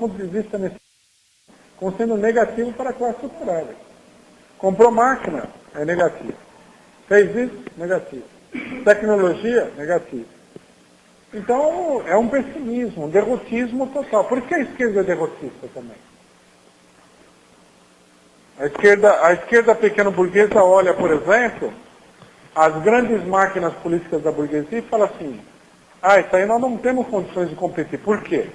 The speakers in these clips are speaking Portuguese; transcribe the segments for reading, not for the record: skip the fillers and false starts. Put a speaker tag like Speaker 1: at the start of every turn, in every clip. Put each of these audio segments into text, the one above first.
Speaker 1: ponto de vista como sendo negativo para a classe operária. Comprou máquina, é negativo. Fez isso, negativo. Tecnologia, negativo. Então, é um pessimismo, um derrotismo total. Por isso que a esquerda é derrotista também. A esquerda pequeno-burguesa olha, por exemplo, as grandes máquinas políticas da burguesia e fala assim, isso aí nós não temos condições de competir. Por quê?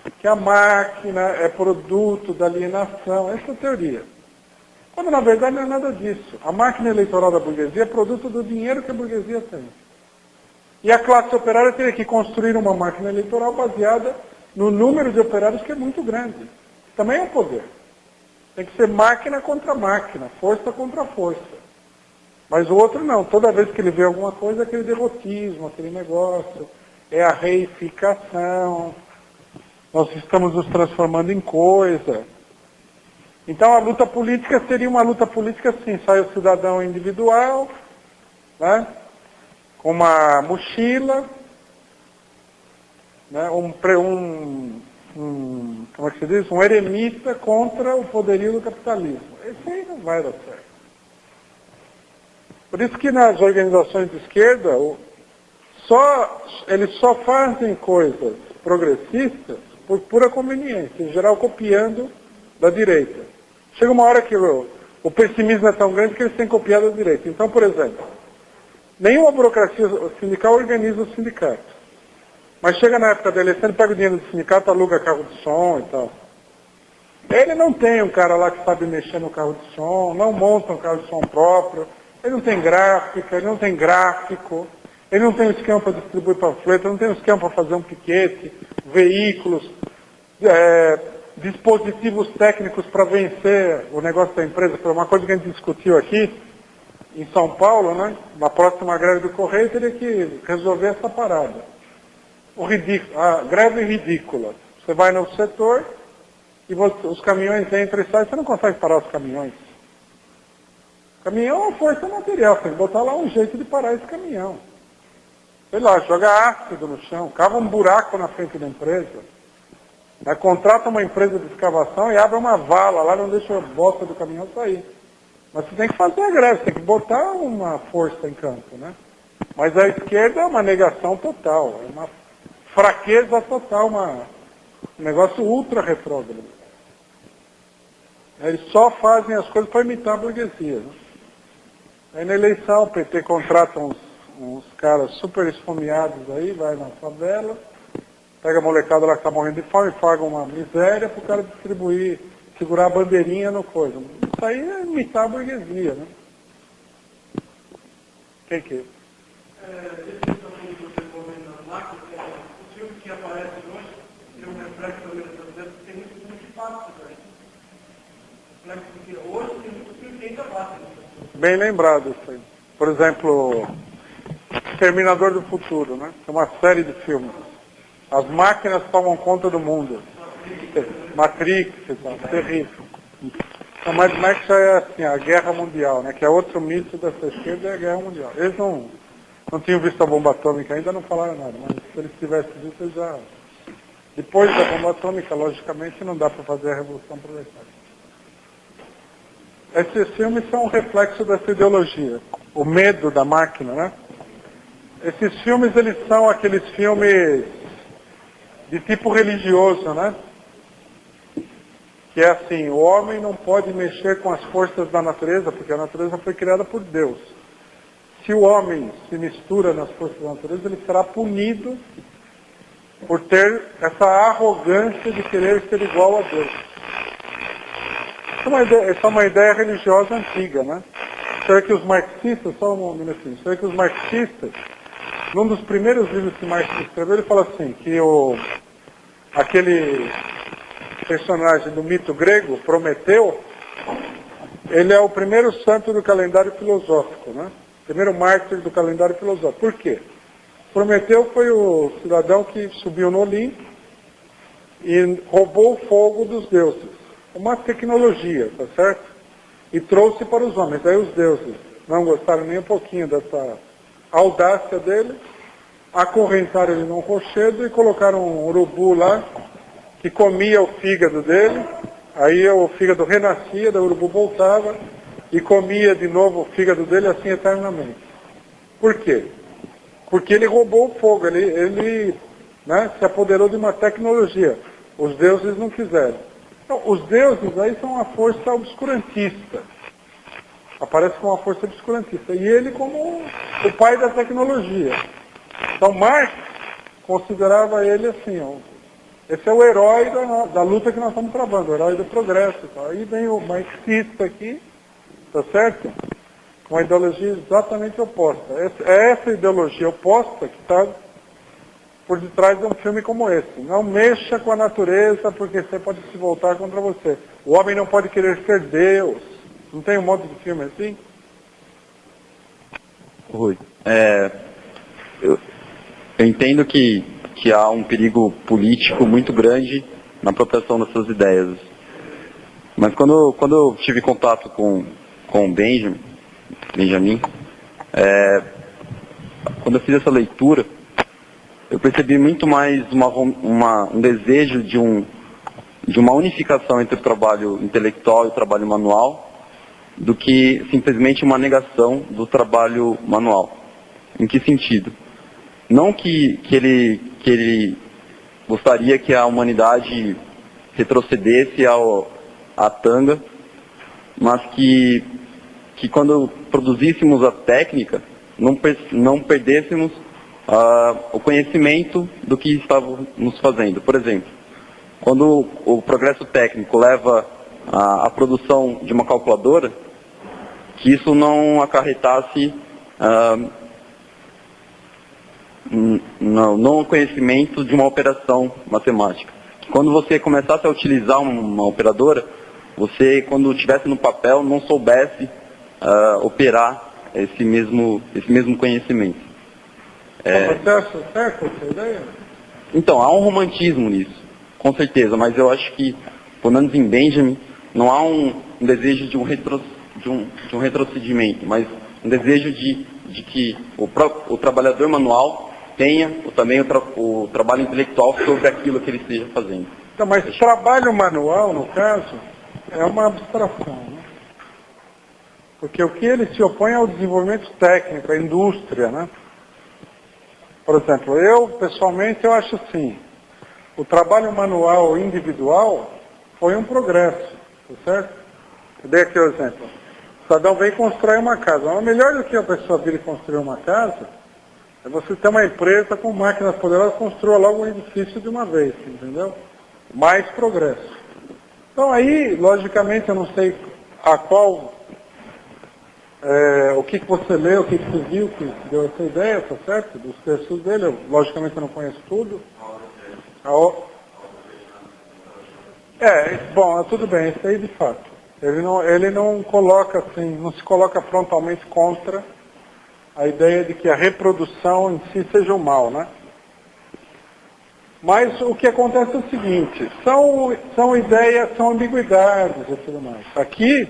Speaker 1: Porque a máquina é produto da alienação. Essa é a teoria. Quando, na verdade, não é nada disso. A máquina eleitoral da burguesia é produto do dinheiro que a burguesia tem. E a classe operária teria que construir uma máquina eleitoral baseada no número de operários que é muito grande. Também é um poder. Tem que ser máquina contra máquina, força contra força. Mas o outro não. Toda vez que ele vê alguma coisa, é aquele derrotismo, aquele negócio. É a reificação. Nós estamos nos transformando em coisa. Então a luta política seria uma luta política assim. Sai o cidadão individual, né? Com uma mochila, né? Como é que se diz? Um eremita contra o poderio do capitalismo. Esse aí não vai dar certo. Por isso que nas organizações de esquerda, eles só fazem coisas progressistas por pura conveniência, em geral copiando da direita. Chega uma hora que o pessimismo é tão grande que eles têm copiado da direita. Então, por exemplo, nenhuma burocracia sindical organiza o sindicato. Mas chega na época da eleição, ele pega o dinheiro do sindicato, aluga carro de som e tal. Ele não tem um cara lá que sabe mexer no carro de som, não monta um carro de som próprio, ele não tem gráfica, ele não tem gráfico, ele não tem um esquema para distribuir panfleto, ele não tem um esquema para fazer um piquete, veículos, dispositivos técnicos para vencer o negócio da empresa. Foi uma coisa que a gente discutiu aqui em São Paulo, né? Na próxima greve do Correio teria que resolver essa parada. A greve ridícula. Você vai no setor e os caminhões entram e saem, você não consegue parar os caminhões. Caminhão é uma força material, você tem que botar lá um jeito de parar esse caminhão. Sei lá, joga ácido no chão, cava um buraco na frente da empresa, né? Contrata uma empresa de escavação e abre uma vala lá, não deixa a bosta do caminhão sair. Mas você tem que fazer a greve, você tem que botar uma força em campo, né? Mas a esquerda é uma negação total, é uma fraqueza total, um negócio ultra retrógrado. Eles só fazem as coisas para imitar a burguesia, né? Aí na eleição o PT contrata uns caras super esfomeados aí, vai na favela, pega a molecada lá que está morrendo de fome, paga uma miséria para o cara distribuir, segurar a bandeirinha no coisa. Isso aí é imitar a burguesia, né? Quem que é?
Speaker 2: Os filmes que aparecem hoje, tem um reflexo americano, tem muito espaço, né? Reflexo que hoje tem muitos filmes que ainda passam.
Speaker 1: Bem lembrado isso aí. Por exemplo, Exterminador do Futuro, né? É uma série de filmes. As máquinas tomam conta do mundo. Matrix e tal, terrível. O Mad Max é assim, a Guerra Mundial, né? Que é outro mito dessa esquerda, é a Guerra Mundial. Eles não tinham visto a bomba atômica ainda, não falaram nada, mas se eles tivessem visto, eles já... Depois da bomba atômica, logicamente, não dá para fazer a Revolução Proletária. Esses filmes são um reflexo dessa ideologia, o medo da máquina, né? Esses filmes, eles são aqueles filmes de tipo religioso, né? Que é assim, o homem não pode mexer com as forças da natureza, porque a natureza foi criada por Deus. Se o homem se mistura nas forças da natureza, ele será punido por ter essa arrogância de querer ser igual a Deus. Essa é uma ideia religiosa antiga, né? Será que os marxistas, só um minutinho, será que os marxistas, num dos primeiros livros que Marx escreveu, ele fala assim, que aquele personagem do mito grego, Prometeu, ele é o primeiro santo do calendário filosófico, né? Primeiro mártir do calendário filosófico. Por quê? Prometeu foi o cidadão que subiu no Olimpo e roubou o fogo dos deuses. Uma tecnologia, tá certo? E trouxe para os homens. Aí os deuses não gostaram nem um pouquinho dessa audácia dele, acorrentaram ele num rochedo e colocaram um urubu lá que comia o fígado dele, aí o fígado renascia, o urubu voltava e comia de novo o fígado dele assim eternamente. Por quê? Porque ele roubou o fogo, ele se apoderou de uma tecnologia. Os deuses não quiseram. Então, os deuses aí são uma força obscurantista. Aparece como uma força obscurantista. E ele como o pai da tecnologia. Então Marx considerava ele assim, ó, esse é o herói da luta que nós estamos travando, o herói do progresso. Então, aí vem o marxista aqui, tá certo? Com uma ideologia exatamente oposta. É essa ideologia oposta que está por detrás de um filme como esse. Não mexa com a natureza, porque você pode se voltar contra você. O homem não pode querer ser Deus. Não tem um monte de filme assim?
Speaker 3: Rui, eu entendo que há um perigo político muito grande na proteção dessas ideias. Mas quando eu tive contato com o Benjamin, quando eu fiz essa leitura, eu percebi muito mais um desejo de uma unificação entre o trabalho intelectual e o trabalho manual, do que simplesmente uma negação do trabalho manual. Em que sentido? Não que ele gostaria que a humanidade retrocedesse à tanga, mas que quando produzíssemos a técnica, não perdêssemos o conhecimento do que estávamos fazendo. Por exemplo, quando o progresso técnico leva à produção de uma calculadora, que isso não acarretasse no conhecimento de uma operação matemática. Quando você começasse a utilizar uma operadora, você, quando estivesse no papel, não soubesse operar esse mesmo conhecimento.
Speaker 1: Você acha certo essa ideia?
Speaker 3: Então, há um romantismo nisso, com certeza, mas eu acho que, pelo menos em Benjamin, não há um desejo de um retrocedimento, mas um desejo de que o trabalhador manual tenha também o trabalho intelectual sobre aquilo que ele esteja fazendo.
Speaker 1: Então, mas trabalho manual, no caso, é uma abstração, né? Porque o que ele se opõe é ao desenvolvimento técnico, à indústria, né? Por exemplo, pessoalmente, eu acho assim, o trabalho manual individual foi um progresso, tá certo? Eu dei aqui o exemplo. O cidadão vem constrói uma casa. Mas melhor do que a pessoa vir e construir uma casa, é você ter uma empresa com máquinas poderosas, construa logo um edifício de uma vez, entendeu? Mais progresso. Então aí, logicamente, eu não sei a qual, o que você leu, o que você viu, que deu essa ideia, tá certo? Dos textos dele, logicamente eu não conheço tudo. Bom, tudo bem, isso aí de fato. Ele não coloca assim, não se coloca frontalmente contra a ideia de que a reprodução em si seja o mal, né? Mas o que acontece é o seguinte, são ideias, são ambiguidades e tudo mais. Aqui,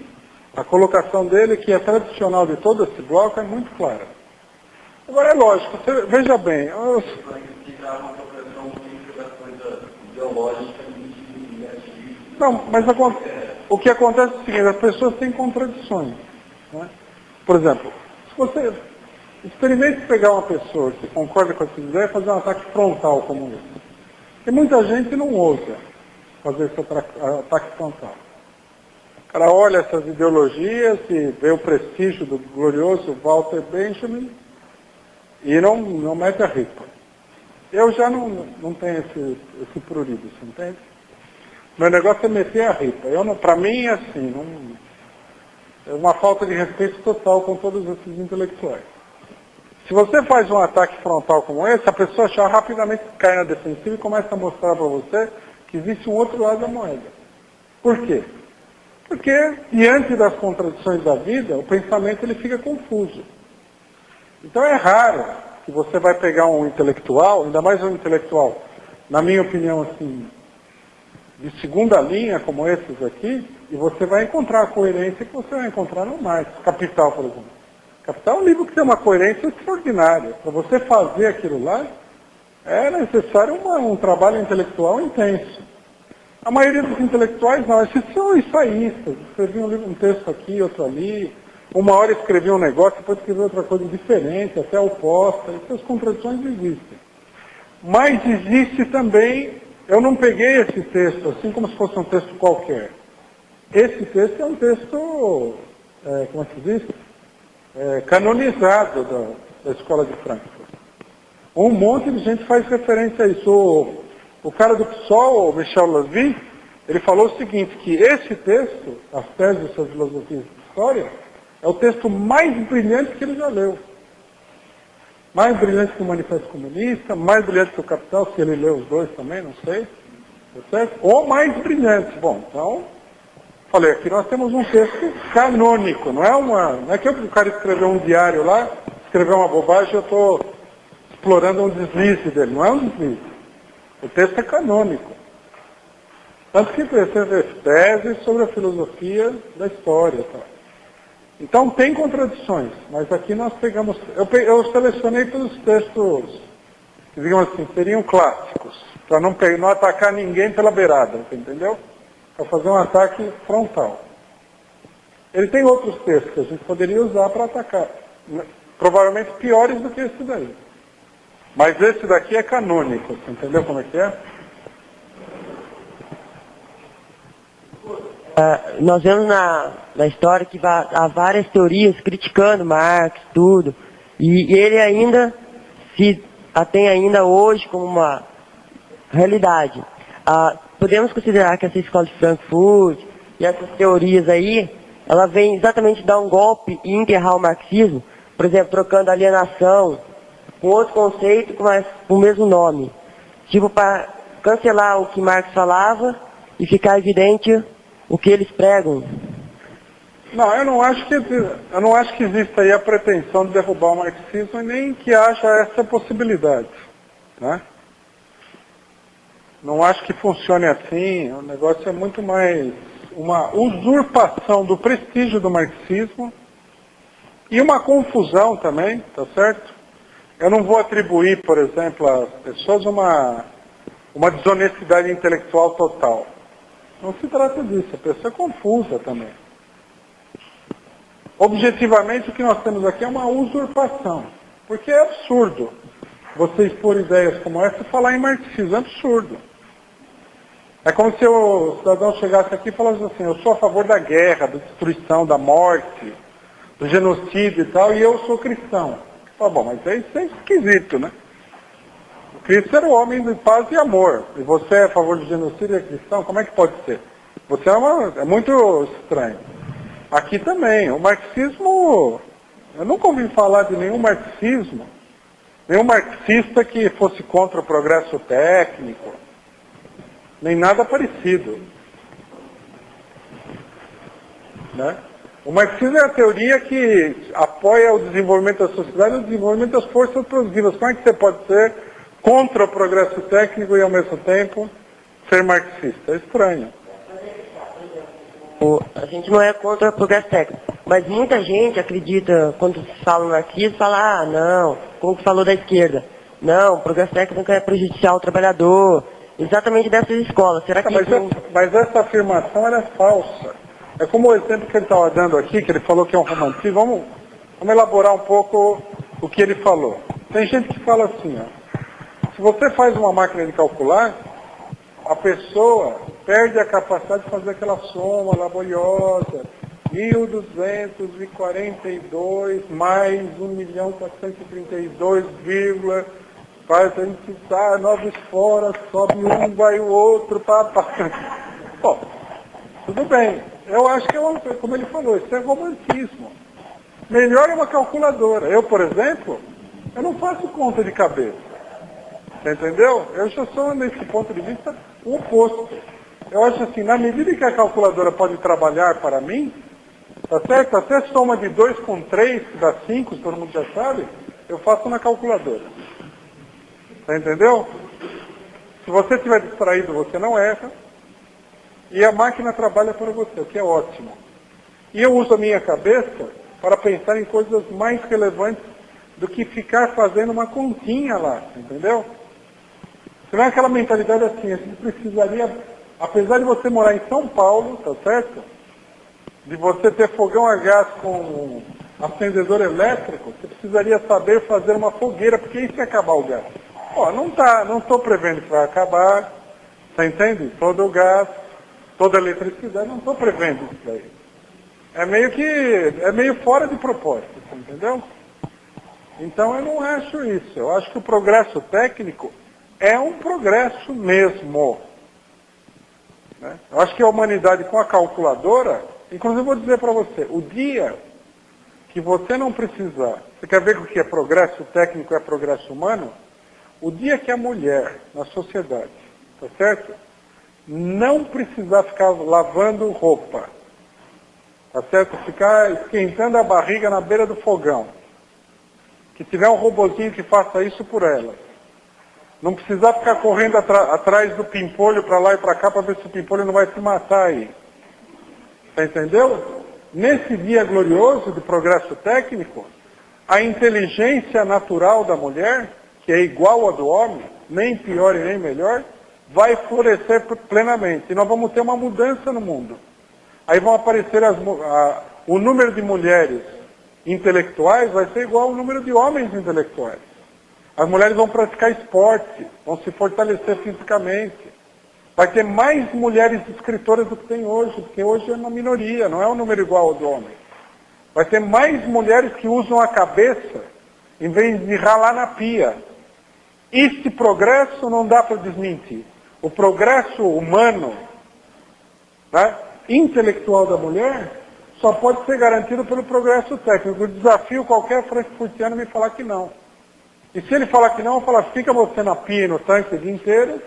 Speaker 1: a colocação dele, que é tradicional de todo esse bloco, é muito clara. Agora é lógico, veja bem, não, mas o que acontece é o seguinte, as pessoas têm contradições, né? Por exemplo, se você experimente pegar uma pessoa que concorda com essa ideia e fazer um ataque frontal como esse. E muita gente não ousa fazer esse ataque frontal. O cara olha essas ideologias e vê o prestígio do glorioso Walter Benjamin e não mete a ripa. Eu já não tenho esse prurido, você entende? Meu negócio é meter a ripa. Para mim é assim, é uma falta de respeito total com todos esses intelectuais. Se você faz um ataque frontal como esse, a pessoa já rapidamente cai na defensiva e começa a mostrar para você que existe um outro lado da moeda. Por quê? Porque, diante das contradições da vida, o pensamento ele fica confuso. Então é raro que você vai pegar um intelectual, ainda mais um intelectual, na minha opinião, assim, de segunda linha, como esses aqui, e você vai encontrar a coerência que você vai encontrar no Marx, Capital, por exemplo. Capital é um livro que tem uma coerência extraordinária. Para você fazer aquilo lá, é necessário um trabalho intelectual intenso. A maioria dos intelectuais não, esses são ensaístas, escreviam um texto aqui, outro ali, uma hora escrevia um negócio, depois escrevia outra coisa diferente, até oposta, essas contradições existem. Mas existe também, eu não peguei esse texto assim como se fosse um texto qualquer. Esse texto é um texto, como se diz, canonizado da Escola de Frankfurt. Um monte de gente faz referência a isso. O cara do PSOL, o Michel Lavie, ele falou o seguinte, que esse texto, as teses sobre filosofia de história, é o texto mais brilhante que ele já leu. Mais brilhante que o Manifesto Comunista, mais brilhante que o Capital, se ele leu os dois também, não sei. Tá certo? Ou mais brilhante. Bom, então, falei, aqui nós temos um texto canônico, não é que o cara escreveu um diário lá, escreveu uma bobagem, eu estou explorando um deslize dele. Não é um deslize. O texto é canônico. Tanto que precisa teses sobre a filosofia da história. Tá? Então tem contradições, mas aqui nós pegamos... Eu selecionei todos os textos, que digamos assim, seriam clássicos, para não atacar ninguém pela beirada, entendeu? Para fazer um ataque frontal. Ele tem outros textos que a gente poderia usar para atacar, provavelmente piores do que esse daí. Mas esse daqui é canônico, entendeu como é que é?
Speaker 4: Nós vemos na história que há várias teorias criticando Marx, tudo, e ele ainda se atém ainda hoje como uma realidade. Podemos considerar que essa escola de Frankfurt e essas teorias aí, ela vem exatamente dar um golpe e enterrar o marxismo, por exemplo, trocando alienação com outro conceito, mas com o mesmo nome. Tipo, para cancelar o que Marx falava e ficar evidente o que eles pregam.
Speaker 1: Não, eu não acho que exista aí a pretensão de derrubar o marxismo e nem que haja essa possibilidade. Né? Não acho que funcione assim, o negócio é muito mais uma usurpação do prestígio do marxismo e uma confusão também, tá certo? Eu não vou atribuir, por exemplo, às pessoas uma desonestidade intelectual total. Não se trata disso, a pessoa é confusa também. Objetivamente, o que nós temos aqui é uma usurpação, porque é absurdo você expor ideias como essa e falar em marxismo, é absurdo. É como se o cidadão chegasse aqui e falasse assim, eu sou a favor da guerra, da destruição, da morte, do genocídio e tal, e eu sou cristão. Ah, bom, mas isso é esquisito, né? O Cristo era o homem de paz e amor. E você é a favor do genocídio e é cristão? Como é que pode ser? Você é muito estranho. Aqui também, o marxismo... Eu nunca ouvi falar de nenhum marxismo, nenhum marxista que fosse contra o progresso técnico, nem nada parecido. Né? O marxismo é a teoria que apoia o desenvolvimento da sociedade e o desenvolvimento das forças produtivas. Como é que você pode ser contra o progresso técnico e, ao mesmo tempo, ser marxista? É estranho.
Speaker 4: A gente não é contra o progresso técnico, mas muita gente acredita, quando se fala no marxismo, fala, não, como que falou da esquerda, não, o progresso técnico é prejudicial ao trabalhador, exatamente dessas escolas. Será que
Speaker 1: mas essa afirmação ela é falsa. É como o exemplo que ele estava dando aqui, que ele falou que é um romantismo. Vamos elaborar um pouco o que ele falou. Tem gente que fala assim, ó, se você faz uma máquina de calcular, a pessoa perde a capacidade de fazer aquela soma laboriosa, 1.242 mais 1.432, faz a gente dar 9 fora, sobe um, vai o outro, Bom, tudo bem. Eu acho que como ele falou, isso é romantismo. Melhor é uma calculadora. Eu, por exemplo, eu não faço conta de cabeça. Você entendeu? Eu já sou, nesse ponto de vista, o oposto. Eu acho assim, na medida que a calculadora pode trabalhar para mim, tá certo? Até soma de 2 com 3, que dá 5, todo mundo já sabe, eu faço na calculadora. Você entendeu? Se você estiver distraído, você não erra. E a máquina trabalha para você, o que é ótimo. E eu uso a minha cabeça para pensar em coisas mais relevantes do que ficar fazendo uma continha lá, entendeu? Se não é aquela mentalidade assim, a gente precisaria apesar de você morar em São Paulo, tá certo? De você ter fogão a gás com acendedor elétrico, você precisaria saber fazer uma fogueira, porque isso ia acabar o gás. Ó, não estou prevendo que vai acabar, você entende? Todo o gás, toda a eletricidade, não estou prevendo isso daí. É meio fora de propósito, entendeu? Então eu não acho isso. Eu acho que o progresso técnico é um progresso mesmo. Né? Eu acho que a humanidade com a calculadora, inclusive eu vou dizer para você, o dia que você não precisar, você quer ver o que é progresso técnico e é progresso humano? O dia que a mulher na sociedade, tá certo? Não precisar ficar lavando roupa, tá certo? Ficar esquentando a barriga na beira do fogão. Que tiver um robozinho que faça isso por ela. Não precisar ficar correndo atrás do pimpolho para lá e para cá para ver se o pimpolho não vai se matar aí. Você entendeu? Nesse dia glorioso de progresso técnico, a inteligência natural da mulher, que é igual à do homem, nem pior e nem melhor, vai florescer plenamente. E nós vamos ter uma mudança no mundo. Aí vão aparecer o número de mulheres intelectuais vai ser igual ao número de homens intelectuais. As mulheres vão praticar esporte, vão se fortalecer fisicamente. Vai ter mais mulheres escritoras do que tem hoje, porque hoje é uma minoria, não é um número igual ao do homem. Vai ter mais mulheres que usam a cabeça em vez de ralar na pia. Esse progresso não dá para desmentir. O progresso humano, né, intelectual da mulher, só pode ser garantido pelo progresso técnico. Eu desafio qualquer frankfurtiano me falar que não. E se ele falar que não, eu falo, fica você na pia e no tanque o dia inteiro,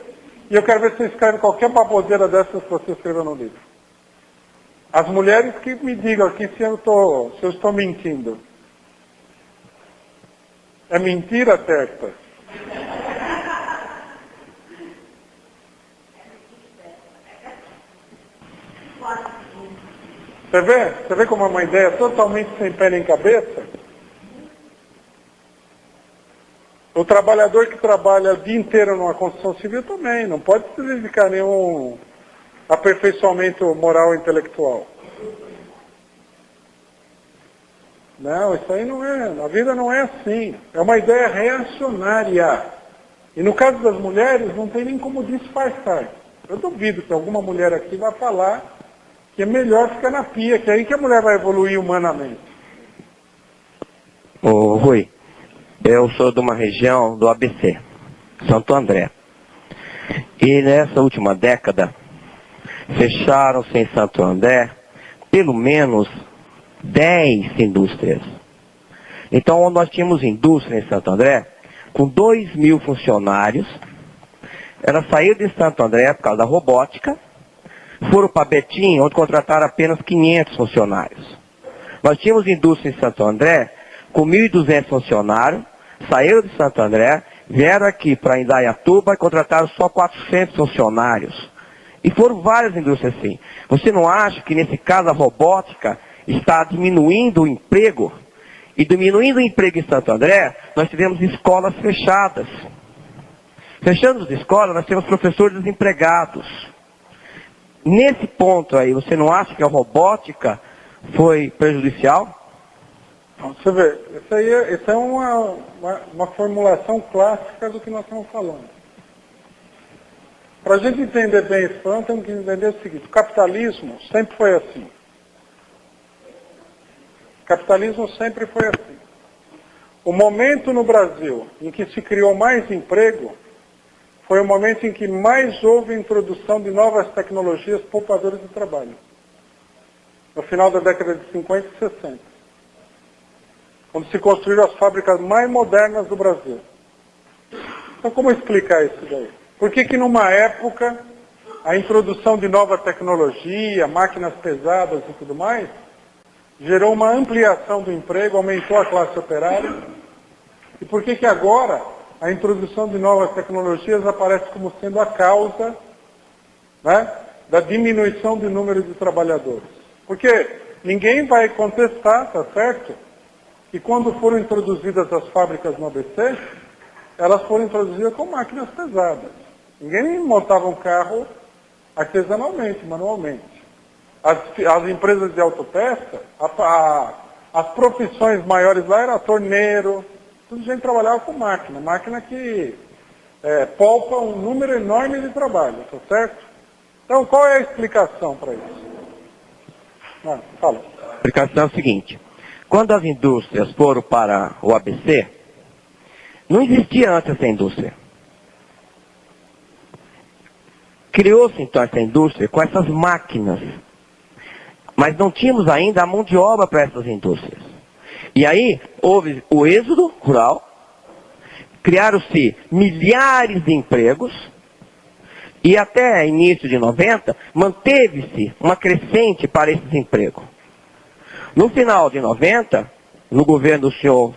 Speaker 1: e eu quero ver se você escreve qualquer baboseira dessas que você escreveu no livro. As mulheres que me digam aqui se eu estou mentindo. É mentira, Terta? Você vê como é uma ideia totalmente sem pé nem cabeça? O trabalhador que trabalha o dia inteiro numa construção civil também, não pode se dedicar a nenhum aperfeiçoamento moral e intelectual. Não, isso aí não é, a vida não é assim. É uma ideia reacionária. E no caso das mulheres, não tem nem como disfarçar. Eu duvido que alguma mulher aqui vai falar que é melhor ficar na pia, que é aí que a mulher vai evoluir humanamente.
Speaker 5: Ô Rui, eu sou de uma região do ABC, Santo André. E nessa última década, fecharam-se em Santo André pelo menos 10 indústrias. Então nós tínhamos indústria em Santo André com 2.000 funcionários. Ela saiu de Santo André por causa da robótica, foram para Betim, onde contrataram apenas 500 funcionários. Nós tínhamos indústria em Santo André com 1.200 funcionários, saíram de Santo André, vieram aqui para Indaiatuba e contrataram só 400 funcionários. E foram várias indústrias assim. Você não acha que nesse caso a robótica está diminuindo o emprego? E diminuindo o emprego em Santo André, nós tivemos escolas fechadas. Fechando as escolas, nós temos professores desempregados. Nesse ponto aí, você não acha que a robótica foi prejudicial?
Speaker 1: Você vê, isso é uma formulação clássica do que nós estamos falando. Para a gente entender bem esse plano, temos que entender o seguinte: o capitalismo sempre foi assim. O capitalismo sempre foi assim. O momento no Brasil em que se criou mais emprego foi o momento em que mais houve introdução de novas tecnologias poupadoras de trabalho. No final da década de 50 e 60. Quando se construíram as fábricas mais modernas do Brasil. Então, como explicar isso daí? Por que numa época a introdução de nova tecnologia, máquinas pesadas e tudo mais, gerou uma ampliação do emprego, aumentou a classe operária? E por que agora a introdução de novas tecnologias aparece como sendo a causa, né, da diminuição do número de trabalhadores? Porque ninguém vai contestar, tá certo? Que quando foram introduzidas as fábricas no ABC, elas foram introduzidas com máquinas pesadas. Ninguém montava um carro artesanalmente, manualmente. As empresas de autopeça, as profissões maiores lá era torneiro, tudo gente trabalhava com máquina. Máquina que poupa um número enorme de trabalho, tá certo? Então, qual é a explicação para isso? Fala.
Speaker 5: A explicação é o seguinte. Quando as indústrias foram para o ABC, não existia antes essa indústria. Criou-se então essa indústria com essas máquinas. Mas não tínhamos ainda a mão de obra para essas indústrias. E aí houve o êxodo rural, criaram-se milhares de empregos, e até início de 90, manteve-se uma crescente para esses empregos. No final de 90, no governo do senhor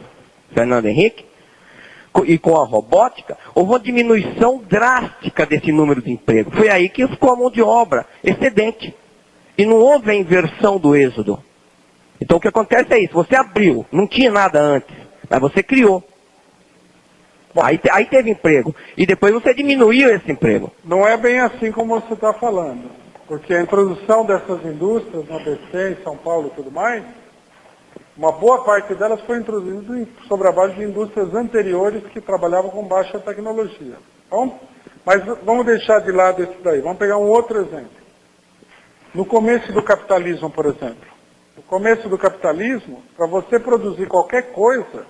Speaker 5: Fernando Henrique, e com a robótica, houve uma diminuição drástica desse número de empregos. Foi aí que ficou a mão de obra excedente. E não houve a inversão do êxodo. Então o que acontece é isso, você abriu, não tinha nada antes, mas você criou. Aí teve emprego. E depois você diminuiu esse emprego.
Speaker 1: Não é bem assim como você está falando. Porque a introdução dessas indústrias no ABC, em São Paulo e tudo mais, uma boa parte delas foi introduzida sobre a base de indústrias anteriores que trabalhavam com baixa tecnologia. Então, mas vamos deixar de lado isso daí. Vamos pegar um outro exemplo. No começo do capitalismo, por exemplo. No começo do capitalismo, para você produzir qualquer coisa,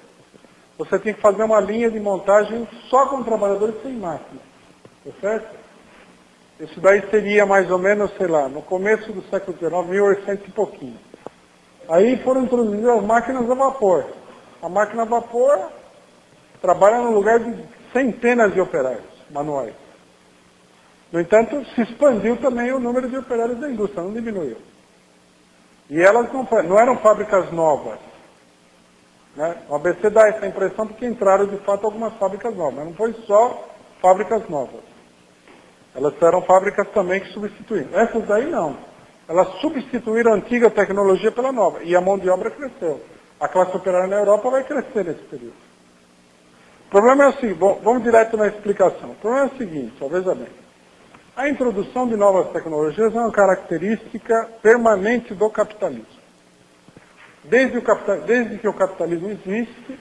Speaker 1: você tem que fazer uma linha de montagem só com trabalhadores sem máquina. Tá certo? Isso daí seria mais ou menos, sei lá, no começo do século XIX, 1800 e pouquinho. Aí foram introduzidas as máquinas a vapor. A máquina a vapor trabalha no lugar de centenas de operários manuais. No entanto, se expandiu também o número de operários da indústria, não diminuiu. E elas não eram fábricas novas. Né? O ABC dá essa impressão porque entraram de fato algumas fábricas novas, mas não foi só fábricas novas. Elas eram fábricas também que substituíram. Essas daí não. Elas substituíram a antiga tecnologia pela nova. E a mão de obra cresceu. A classe operária na Europa vai crescer nesse período. O problema é o seguinte, vamos direto na explicação. O problema é o seguinte, veja bem. A introdução de novas tecnologias é uma característica permanente do capitalismo. Desde que o capitalismo existe,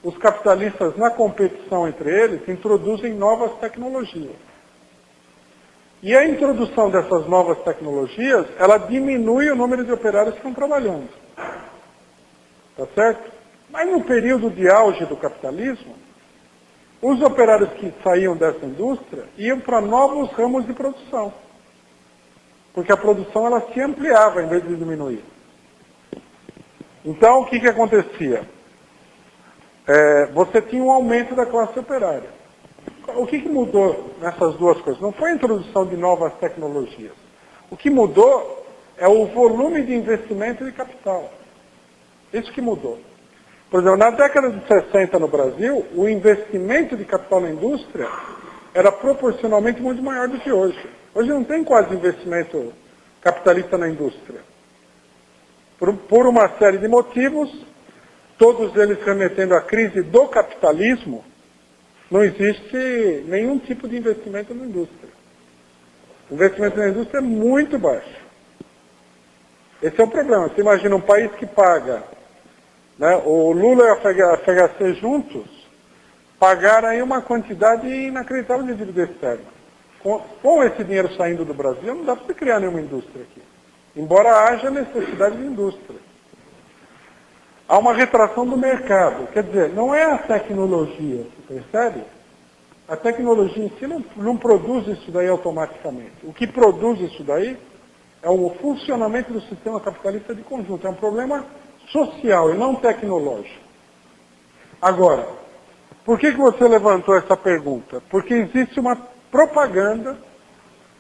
Speaker 1: os capitalistas, na competição entre eles, introduzem novas tecnologias. E a introdução dessas novas tecnologias, ela diminui o número de operários que estão trabalhando. Tá certo? Mas no período de auge do capitalismo, os operários que saíam dessa indústria iam para novos ramos de produção. Porque a produção ela se ampliava em vez de diminuir. Então, o que acontecia? Você tinha um aumento da classe operária. O que mudou nessas duas coisas? Não foi a introdução de novas tecnologias. O que mudou é o volume de investimento de capital. Isso que mudou. Por exemplo, na década de 60 no Brasil, o investimento de capital na indústria era proporcionalmente muito maior do que hoje. Hoje não tem quase investimento capitalista na indústria. Por uma série de motivos, todos eles remetendo à crise do capitalismo, não existe nenhum tipo de investimento na indústria. O investimento na indústria é muito baixo. Esse é o problema. Você imagina um país que paga, né, o Lula e a FHC juntos, pagaram aí uma quantidade inacreditável de dívida externa. Com esse dinheiro saindo do Brasil, não dá para você criar nenhuma indústria aqui. Embora haja necessidade de indústria. Há uma retração do mercado. Quer dizer, não é a tecnologia, você percebe? A tecnologia em si não produz isso daí automaticamente. O que produz isso daí é o funcionamento do sistema capitalista de conjunto. É um problema social e não tecnológico. Agora, por que você levantou essa pergunta? Porque existe uma propaganda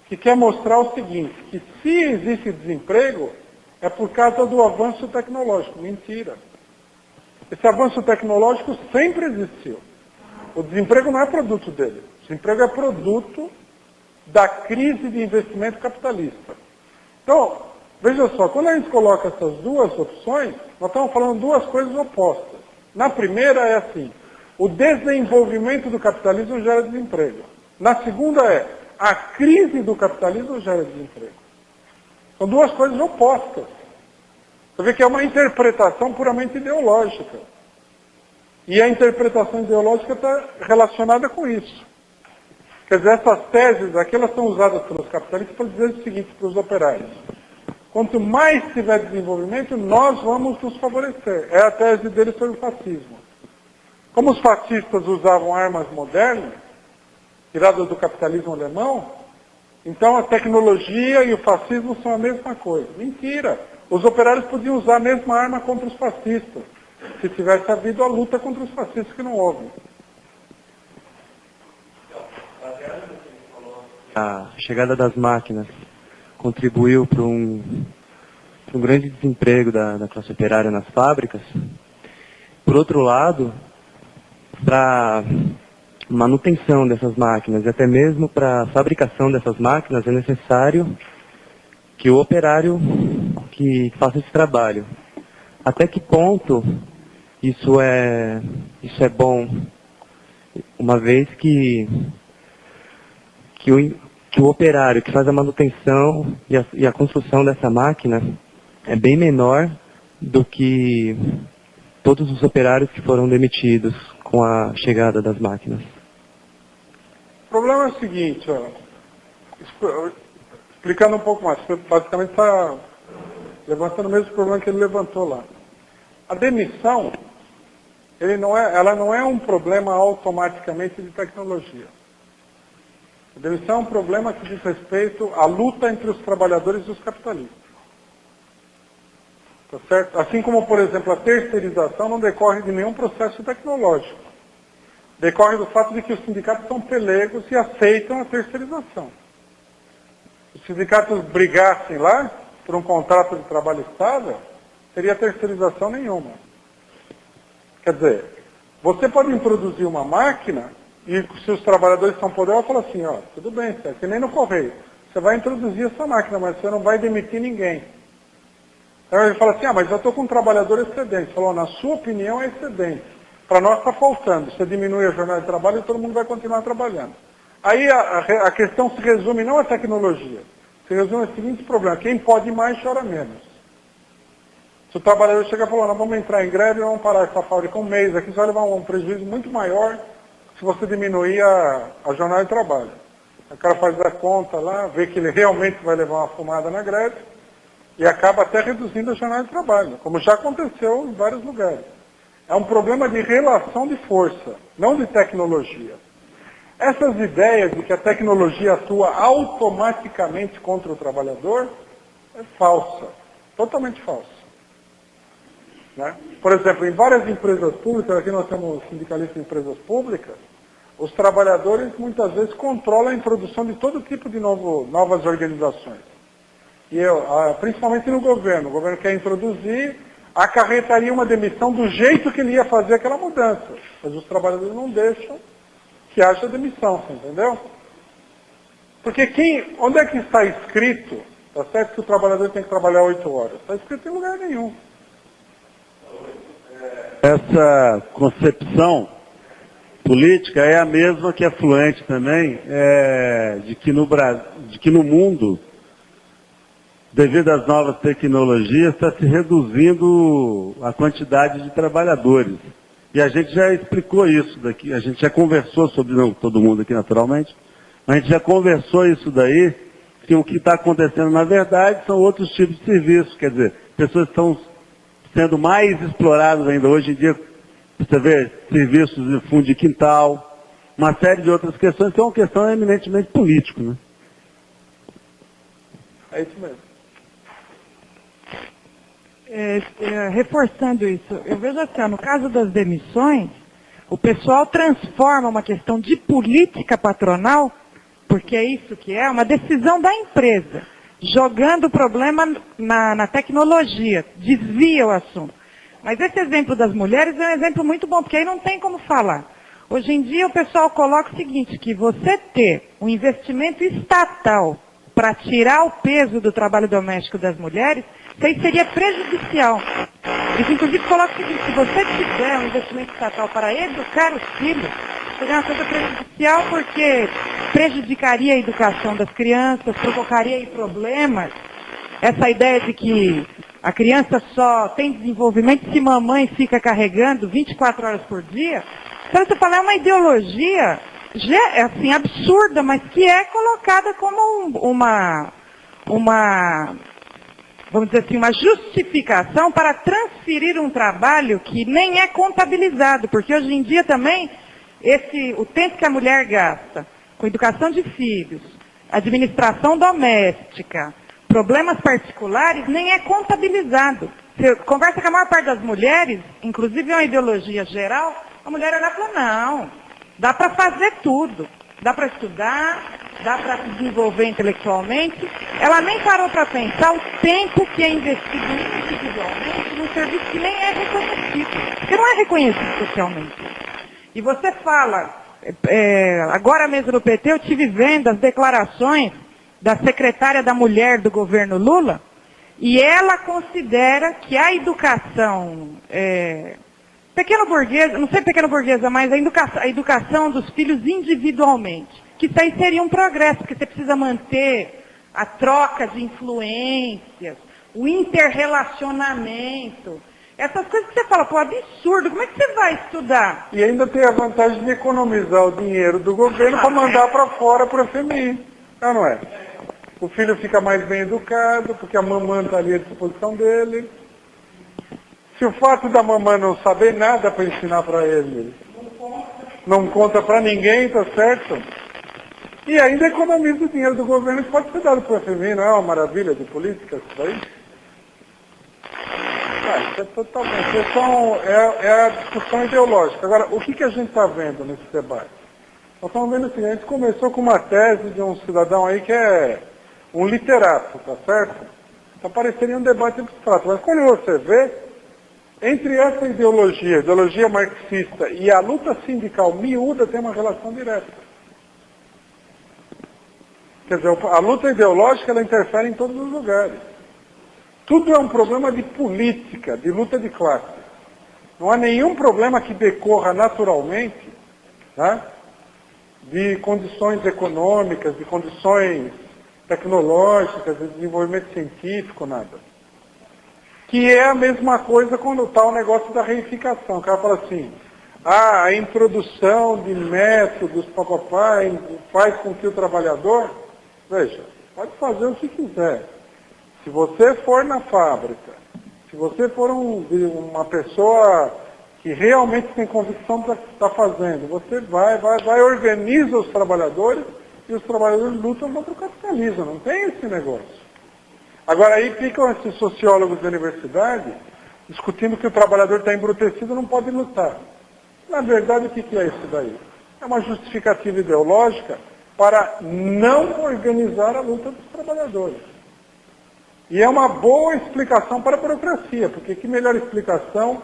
Speaker 1: que quer mostrar o seguinte, que se existe desemprego, é por causa do avanço tecnológico. Mentira. Esse avanço tecnológico sempre existiu. O desemprego não é produto dele. O desemprego é produto da crise de investimento capitalista. Então, veja só, quando a gente coloca essas duas opções, nós estamos falando duas coisas opostas. Na primeira é assim, o desenvolvimento do capitalismo gera desemprego. Na segunda é, a crise do capitalismo gera desemprego. São duas coisas opostas. Você vê que é uma interpretação puramente ideológica. E a interpretação ideológica está relacionada com isso. Quer dizer, essas teses aqui, elas são usadas pelos capitalistas para dizer o seguinte para os operários. Quanto mais tiver desenvolvimento, nós vamos nos favorecer. É a tese deles sobre o fascismo. Como os fascistas usavam armas modernas, tiradas do capitalismo alemão, então a tecnologia e o fascismo são a mesma coisa. Mentira! Os operários podiam usar a mesma arma contra os fascistas, se tivesse havido a luta contra os fascistas, que não houve.
Speaker 6: A chegada das máquinas contribuiu para um grande desemprego da classe operária nas fábricas. Por outro lado, para manutenção dessas máquinas e até mesmo para a fabricação dessas máquinas é necessário que o operário que faça esse trabalho. Até que ponto isso é bom, uma vez que o operário que faz a manutenção e a construção dessa máquina é bem menor do que todos os operários que foram demitidos com a chegada das máquinas.
Speaker 1: O problema é o seguinte, explicando um pouco mais, você basicamente está levantando o mesmo problema que ele levantou lá. A demissão, ela não é um problema automaticamente de tecnologia. A demissão é um problema que diz respeito à luta entre os trabalhadores e os capitalistas. Tá certo? Assim como, por exemplo, a terceirização não decorre de nenhum processo tecnológico. Decorre do fato de que os sindicatos são pelegos e aceitam a terceirização. Se os sindicatos brigassem lá por um contrato de trabalho estável, teria terceirização nenhuma. Quer dizer, você pode introduzir uma máquina e se os trabalhadores são poderosos, fala assim, tudo bem, é que nem no correio. Você vai introduzir essa máquina, mas você não vai demitir ninguém. Então ele fala assim, mas eu estou com um trabalhador excedente. Falou, na sua opinião é excedente. Para nós está faltando. Você diminui a jornada de trabalho e todo mundo vai continuar trabalhando. Aí a questão se resume não à tecnologia. Se resume ao seguinte problema, quem pode mais chora menos. Se o trabalhador chega e falar, nós vamos entrar em greve e vamos parar essa fábrica um mês aqui, você vai levar um prejuízo muito maior se você diminuir a jornada de trabalho. O cara faz a conta lá, vê que ele realmente vai levar uma fumada na greve e acaba até reduzindo a jornada de trabalho, como já aconteceu em vários lugares. É um problema de relação de força, não de tecnologia. Essas ideias de que a tecnologia atua automaticamente contra o trabalhador é falsa, totalmente falsa. Né? Por exemplo, em várias empresas públicas, aqui nós temos sindicalistas de empresas públicas, os trabalhadores muitas vezes controlam a introdução de todo tipo de novas organizações. E principalmente no governo. O governo quer introduzir, acarretaria uma demissão do jeito que ele ia fazer aquela mudança. Mas os trabalhadores não deixam que haja demissão, você entendeu? Porque onde é que está escrito, tá certo que o trabalhador tem que trabalhar 8 horas? Está escrito em lugar nenhum.
Speaker 7: Essa concepção política é a mesma que é fluente também, de que no mundo, devido às novas tecnologias, está se reduzindo a quantidade de trabalhadores. E a gente já explicou isso daqui, a gente já conversou sobre, não todo mundo aqui naturalmente, mas a gente já conversou isso daí, que o que está acontecendo na verdade são outros tipos de serviços, quer dizer, pessoas estão sendo mais exploradas ainda hoje em dia, você vê serviços de fundo de quintal, uma série de outras questões, que é uma questão eminentemente política, né?
Speaker 1: É isso mesmo.
Speaker 8: Reforçando isso, eu vejo assim, no caso das demissões, o pessoal transforma uma questão de política patronal, porque é isso que é, uma decisão da empresa, jogando o problema na tecnologia, desvia o assunto. Mas esse exemplo das mulheres é um exemplo muito bom, porque aí não tem como falar. Hoje em dia o pessoal coloca o seguinte, que você ter um investimento estatal para tirar o peso do trabalho doméstico das mulheres, isso aí seria prejudicial. Eles inclusive colocam o seguinte, se você tiver um investimento estatal para educar os filhos, seria uma coisa prejudicial porque prejudicaria a educação das crianças, provocaria aí problemas. Essa ideia de que a criança só tem desenvolvimento se mamãe fica carregando 24 horas por dia. Então, você fala, é uma ideologia assim, absurda, mas que é colocada como vamos dizer assim, uma justificação para transferir um trabalho que nem é contabilizado, porque hoje em dia também o tempo que a mulher gasta com educação de filhos, administração doméstica, problemas particulares, nem é contabilizado. Você conversa com a maior parte das mulheres, inclusive é uma ideologia geral, a mulher olha e fala, não, dá para fazer tudo. Dá para estudar, dá para se desenvolver intelectualmente. Ela nem parou para pensar o tempo que é investido individualmente num serviço que nem é reconhecido, porque não é reconhecido socialmente. E você fala, agora mesmo no PT eu tive vendo as declarações da secretária da Mulher do governo Lula, e ela considera que a educação pequeno burguesa, não sei pequeno burguesa, mas a educação dos filhos individualmente, que isso aí seria um progresso, porque você precisa manter a troca de influências, o interrelacionamento, essas coisas que você fala, pô, absurdo, como é que você vai estudar?
Speaker 1: E ainda tem a vantagem de economizar o dinheiro do governo para mandar para fora para o FMI, não é? O filho fica mais bem educado, porque a mamãe está ali à disposição dele. Se o fato da mamãe não saber nada para ensinar para ele, não conta para ninguém, tá certo? E ainda economiza o dinheiro do governo que pode ser dado para o FMI, não é uma maravilha de política isso daí? Isso é totalmente, é a discussão ideológica. Agora, o que a gente está vendo nesse debate? Nós estamos vendo o seguinte, a gente começou com uma tese de um cidadão aí que é um literato, tá certo? Então pareceria um debate abstrato, mas quando você vê, entre essa ideologia marxista e a luta sindical miúda tem uma relação direta. Quer dizer, a luta ideológica ela interfere em todos os lugares. Tudo é um problema de política, de luta de classe. Não há nenhum problema que decorra naturalmente, né, de condições econômicas, de condições tecnológicas, de desenvolvimento científico, nada. Que é a mesma coisa quando está o negócio da reificação. O cara fala assim, a introdução de métodos, papai, faz com que o trabalhador, veja, pode fazer o que quiser. Se você for na fábrica, se você for uma pessoa que realmente tem convicção do que está fazendo, você vai, organiza os trabalhadores e os trabalhadores lutam contra o capitalismo. Não tem esse negócio. Agora aí ficam esses sociólogos da universidade discutindo que o trabalhador está embrutecido e não pode lutar. Na verdade, o que é isso daí? É uma justificativa ideológica para não organizar a luta dos trabalhadores. E é uma boa explicação para a burocracia, porque que melhor explicação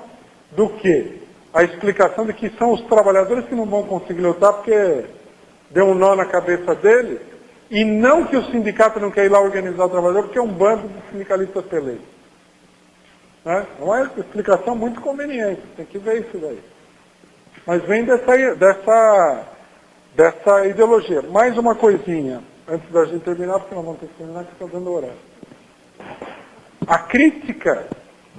Speaker 1: do que a explicação de que são os trabalhadores que não vão conseguir lutar porque deu um nó na cabeça deles, e não que o sindicato não quer ir lá organizar o trabalhador, porque é um bando de sindicalistas peleiros. Né? É uma explicação muito conveniente, tem que ver isso daí. Mas vem dessa ideologia. Mais uma coisinha, antes da gente terminar, porque nós vamos ter que terminar, que está dando horário. A crítica,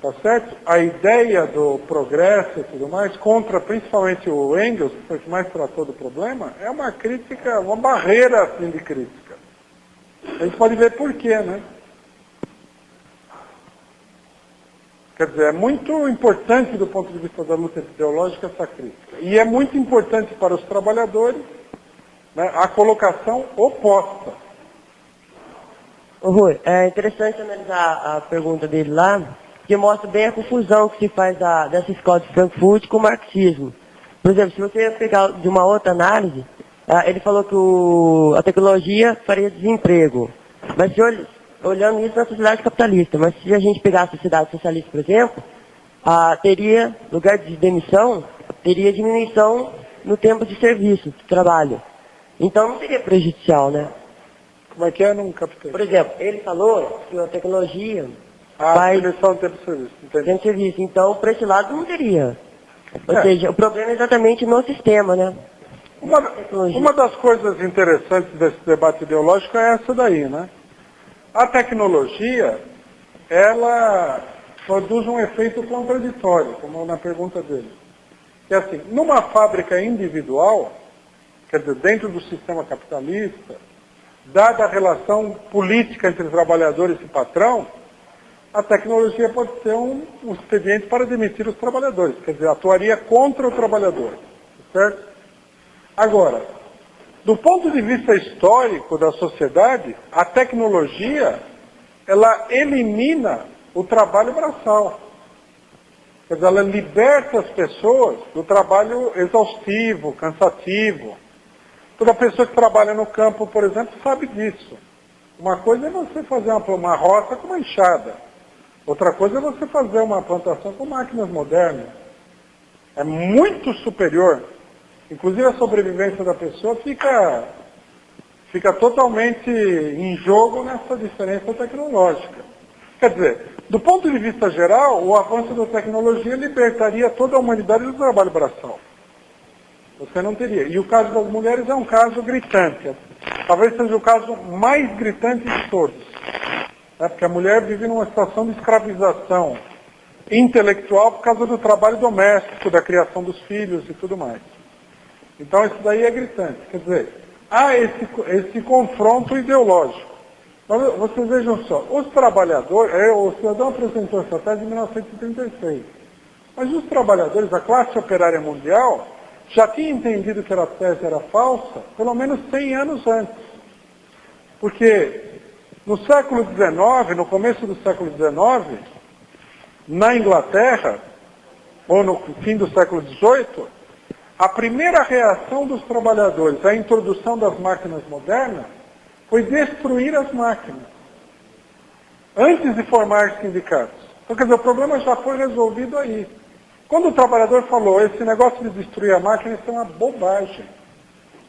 Speaker 1: tá certo? A ideia do progresso e tudo mais, contra principalmente o Engels, que foi o que mais tratou do problema, é uma crítica, uma barreira assim de crítica. A gente pode ver por quê, né? Quer dizer, é muito importante do ponto de vista da luta ideológica essa crítica. E é muito importante para os trabalhadores, né, a colocação oposta.
Speaker 4: Ô Rui, é interessante analisar a pergunta dele lá, que mostra bem a confusão que se faz dessa escola de Frankfurt com o marxismo. Por exemplo, se você pegar de uma outra análise, ele falou que a tecnologia faria desemprego. Mas olhando isso na sociedade capitalista, mas se a gente pegar a sociedade socialista, por exemplo, teria, lugar de demissão, teria diminuição no tempo de serviço, de trabalho. Então não seria prejudicial, né?
Speaker 1: Como é que é num capitalista?
Speaker 4: Por exemplo, ele falou que a tecnologia
Speaker 1: faz diminuição do tempo de serviço. Entendi.
Speaker 4: Tempo de serviço. Então, para esse lado não teria. Ou seja, o problema é exatamente no sistema, né?
Speaker 1: Uma das coisas interessantes desse debate ideológico é essa daí, né? A tecnologia, ela produz um efeito contraditório, como na pergunta dele. Que é assim, numa fábrica individual, quer dizer, dentro do sistema capitalista, dada a relação política entre trabalhadores e patrão, a tecnologia pode ser um expediente para demitir os trabalhadores, quer dizer, atuaria contra o trabalhador, certo? Agora, do ponto de vista histórico da sociedade, a tecnologia, ela elimina o trabalho braçal. Quer dizer, ela liberta as pessoas do trabalho exaustivo, cansativo. Toda pessoa que trabalha no campo, por exemplo, sabe disso. Uma coisa é você fazer uma roça com uma enxada. Outra coisa é você fazer uma plantação com máquinas modernas. É muito superior. Inclusive a sobrevivência da pessoa fica totalmente em jogo nessa diferença tecnológica. Quer dizer, do ponto de vista geral, o avanço da tecnologia libertaria toda a humanidade do trabalho braçal. Você não teria. E o caso das mulheres é um caso gritante. Talvez seja o caso mais gritante de todos. Porque a mulher vive numa situação de escravização intelectual por causa do trabalho doméstico, da criação dos filhos e tudo mais. Então isso daí é gritante. Quer dizer, há esse confronto ideológico. Mas vocês vejam só, os trabalhadores, o cidadão apresentou essa tese em 1936, mas os trabalhadores, a classe operária mundial, já tinha entendido que a tese era falsa pelo menos 100 anos antes. Porque no século XIX, no começo do século XIX, na Inglaterra, ou no fim do século XVIII, a primeira reação dos trabalhadores à introdução das máquinas modernas foi destruir as máquinas, antes de formar sindicatos. Então, quer dizer, o problema já foi resolvido aí. Quando o trabalhador falou, esse negócio de destruir a máquina, isso é uma bobagem.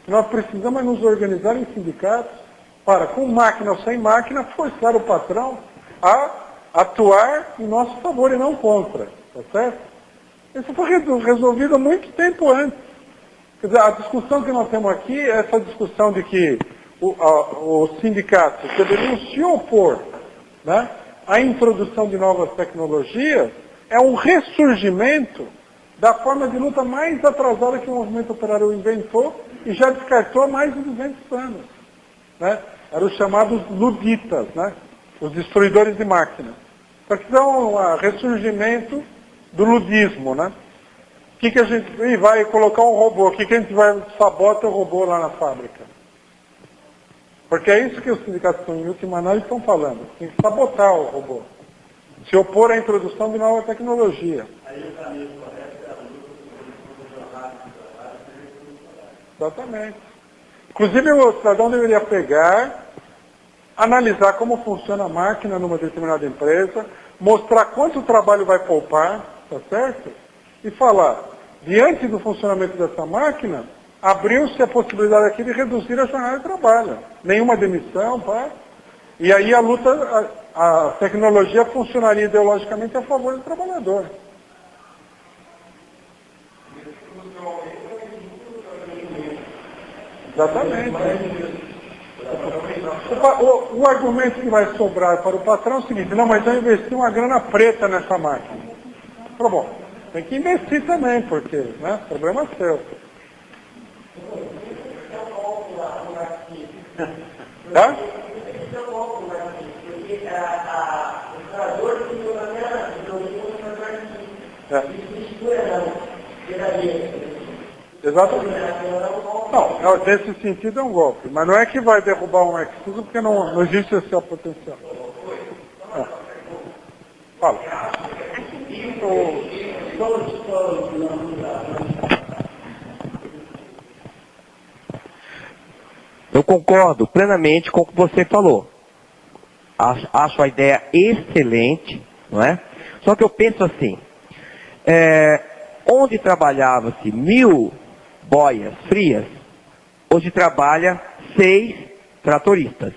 Speaker 1: Nós precisamos nos organizar em sindicatos para, com máquina ou sem máquina, forçar o patrão a atuar em nosso favor e não contra. Tá certo? Isso foi resolvido há muito tempo antes. Quer dizer, a discussão que nós temos aqui é essa discussão de que os sindicatos deveriam se opor, né, à introdução de novas tecnologias, é um ressurgimento da forma de luta mais atrasada que o movimento operário inventou e já descartou há mais de 200 anos. Né? Eram os chamados luditas, né? Os destruidores de máquinas. Só que é um ressurgimento do ludismo. Né? Que a gente vai colocar um robô? O que a gente vai sabota o robô lá na fábrica? Porque é isso que os sindicatos, em última análise, estão falando. Tem que sabotar o robô. Se opor à introdução de nova tecnologia. Exatamente. Inclusive, o cidadão deveria pegar, analisar como funciona a máquina numa determinada empresa, mostrar quanto trabalho vai poupar, tá certo? E falar, diante do funcionamento dessa máquina, abriu-se a possibilidade aqui de reduzir a jornada de trabalho. Nenhuma demissão, pá. E aí a luta, a tecnologia funcionaria ideologicamente a favor do trabalhador. Exatamente. O argumento que vai sobrar para o patrão é o seguinte, não, mas eu investi uma grana preta nessa máquina. Bom, tem que investir também, porque, né, o problema é seu. Tá? Exatamente. Não, nesse sentido é um golpe. Mas não é que vai derrubar um marxismo, porque não existe esse potencial. Fala.
Speaker 5: Eu concordo plenamente com o que você falou. Acho a ideia excelente, não é? Só que eu penso assim, onde trabalhava-se 1000 boias frias, hoje trabalha 6 tratoristas.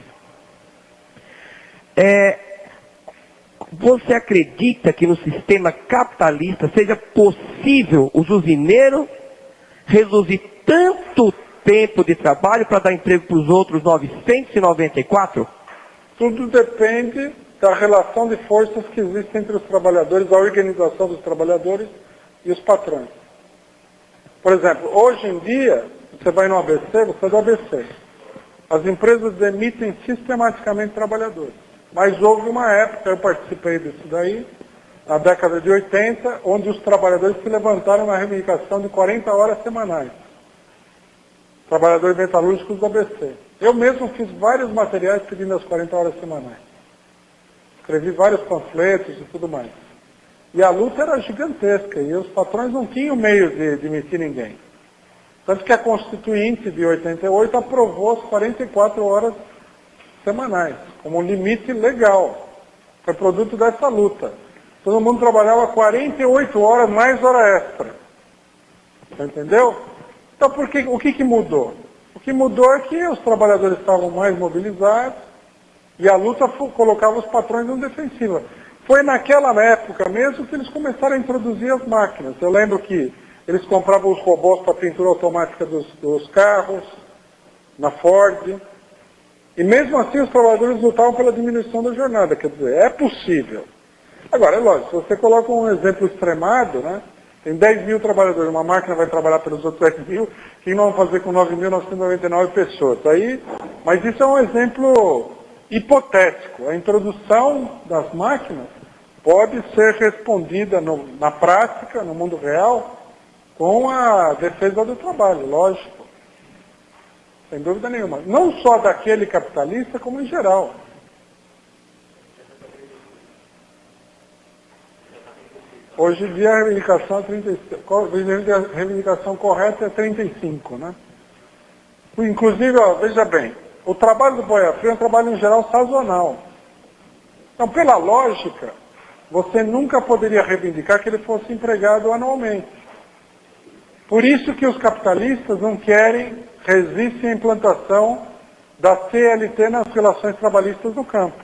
Speaker 5: Você acredita que no sistema capitalista seja possível os usineiros reduzir tanto tempo de trabalho para dar emprego para os outros 994?
Speaker 1: Tudo depende da relação de forças que existe entre os trabalhadores, a organização dos trabalhadores e os patrões. Por exemplo, hoje em dia, você vai no ABC, você é do ABC. As empresas demitem sistematicamente trabalhadores. Mas houve uma época, eu participei disso daí, na década de 80, onde os trabalhadores se levantaram na reivindicação de 40 horas semanais. Trabalhadores metalúrgicos do ABC. Eu mesmo fiz vários materiais pedindo as 40 horas semanais. Escrevi vários panfletos e tudo mais. E a luta era gigantesca, e os patrões não tinham meio de demitir ninguém. Tanto que a Constituinte de 88 aprovou as 44 horas semanais, como um limite legal. Foi produto dessa luta. Todo mundo trabalhava 48 horas mais hora extra. Você entendeu? Então, o que mudou? O que mudou é que os trabalhadores estavam mais mobilizados e a luta colocava os patrões na defensiva. Foi naquela época mesmo que eles começaram a introduzir as máquinas. Eu lembro que eles compravam os robôs para pintura automática dos carros, na Ford. E mesmo assim os trabalhadores lutavam pela diminuição da jornada. Quer dizer, é possível. Agora, é lógico, se você coloca um exemplo extremado, né? Tem 10 mil trabalhadores, uma máquina vai trabalhar pelos outros 10 mil, o que nós vamos fazer com 9.999 pessoas? Aí, mas isso é um exemplo hipotético. A introdução das máquinas pode ser respondida na prática, no mundo real, com a defesa do trabalho, lógico. Sem dúvida nenhuma. Não só daquele capitalista, como em geral. Hoje em dia a reivindicação, a reivindicação correta é 35, né? Inclusive, ó, veja bem, o trabalho do boia fria é um trabalho em geral sazonal. Então, pela lógica, você nunca poderia reivindicar que ele fosse empregado anualmente. Por isso que os capitalistas não querem, resistem à implantação da CLT nas relações trabalhistas no campo.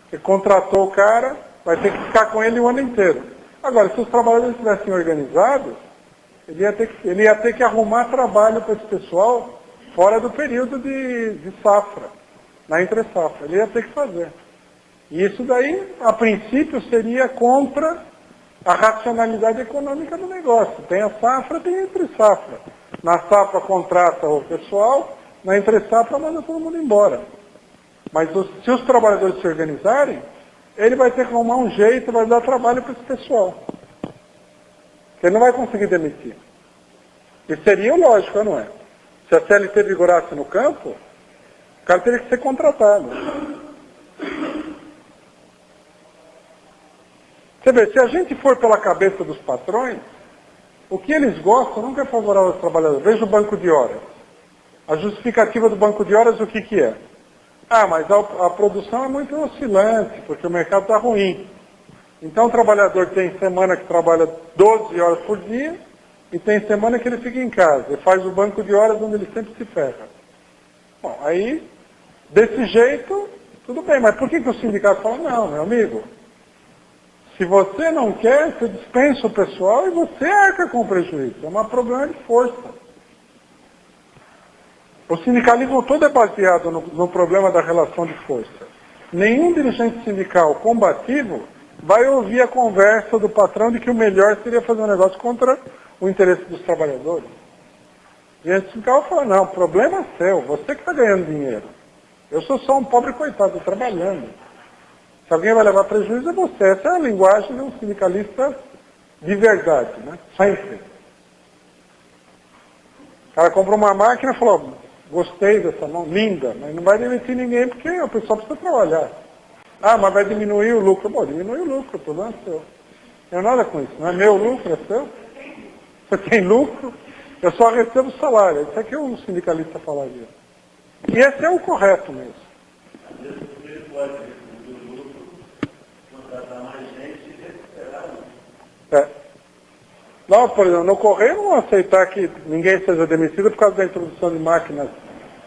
Speaker 1: Você contratou o cara, vai ter que ficar com ele o ano inteiro. Agora, se os trabalhadores estivessem organizados, ele ia ter que arrumar trabalho para esse pessoal fora do período de safra, na entre-safra. Ele ia ter que fazer. E isso daí, a princípio, seria contra a racionalidade econômica do negócio. Tem a safra, tem a entre-safra. Na safra contrata o pessoal, na entre-safra manda todo mundo embora. Mas se os trabalhadores se organizarem, ele vai ter que arrumar um jeito, vai dar trabalho para esse pessoal. Ele não vai conseguir demitir. E seria lógico, não é? Se a CLT vigorasse no campo, o cara teria que ser contratado. Você vê, se a gente for pela cabeça dos patrões, o que eles gostam nunca é favorável aos trabalhadores. Veja o banco de horas. A justificativa do banco de horas, o que é? Ah, mas a produção é muito oscilante, porque o mercado está ruim. Então o trabalhador tem semana que trabalha 12 horas por dia, e tem semana que ele fica em casa, e faz o banco de horas onde ele sempre se ferra. Bom, aí, desse jeito, tudo bem, mas por que o sindicato fala, não, meu amigo, se você não quer, você dispensa o pessoal e você arca com o prejuízo. É um problema de força. O sindicalismo todo é baseado no problema da relação de força. Nenhum dirigente sindical combativo vai ouvir a conversa do patrão de que o melhor seria fazer um negócio contra o interesse dos trabalhadores. O dirigente sindical fala, não, o problema é seu, você que está ganhando dinheiro. Eu sou só um pobre coitado, trabalhando. Se alguém vai levar prejuízo é você. Essa é a linguagem de um sindicalista de verdade, né? Sempre. O cara compra uma máquina e falou, gostei dessa mão, linda, mas não vai demitir ninguém porque o pessoal precisa trabalhar. Ah, mas vai diminuir o lucro. Bom, diminui o lucro, o problema é seu. Não tenho nada com isso, não é meu lucro, é seu. Você tem lucro, eu só recebo salário. Isso aqui é um sindicalista falaria. E esse é o correto mesmo. É. Nós, por exemplo, no Correio não vamos aceitar que ninguém seja demitido por causa da introdução de máquinas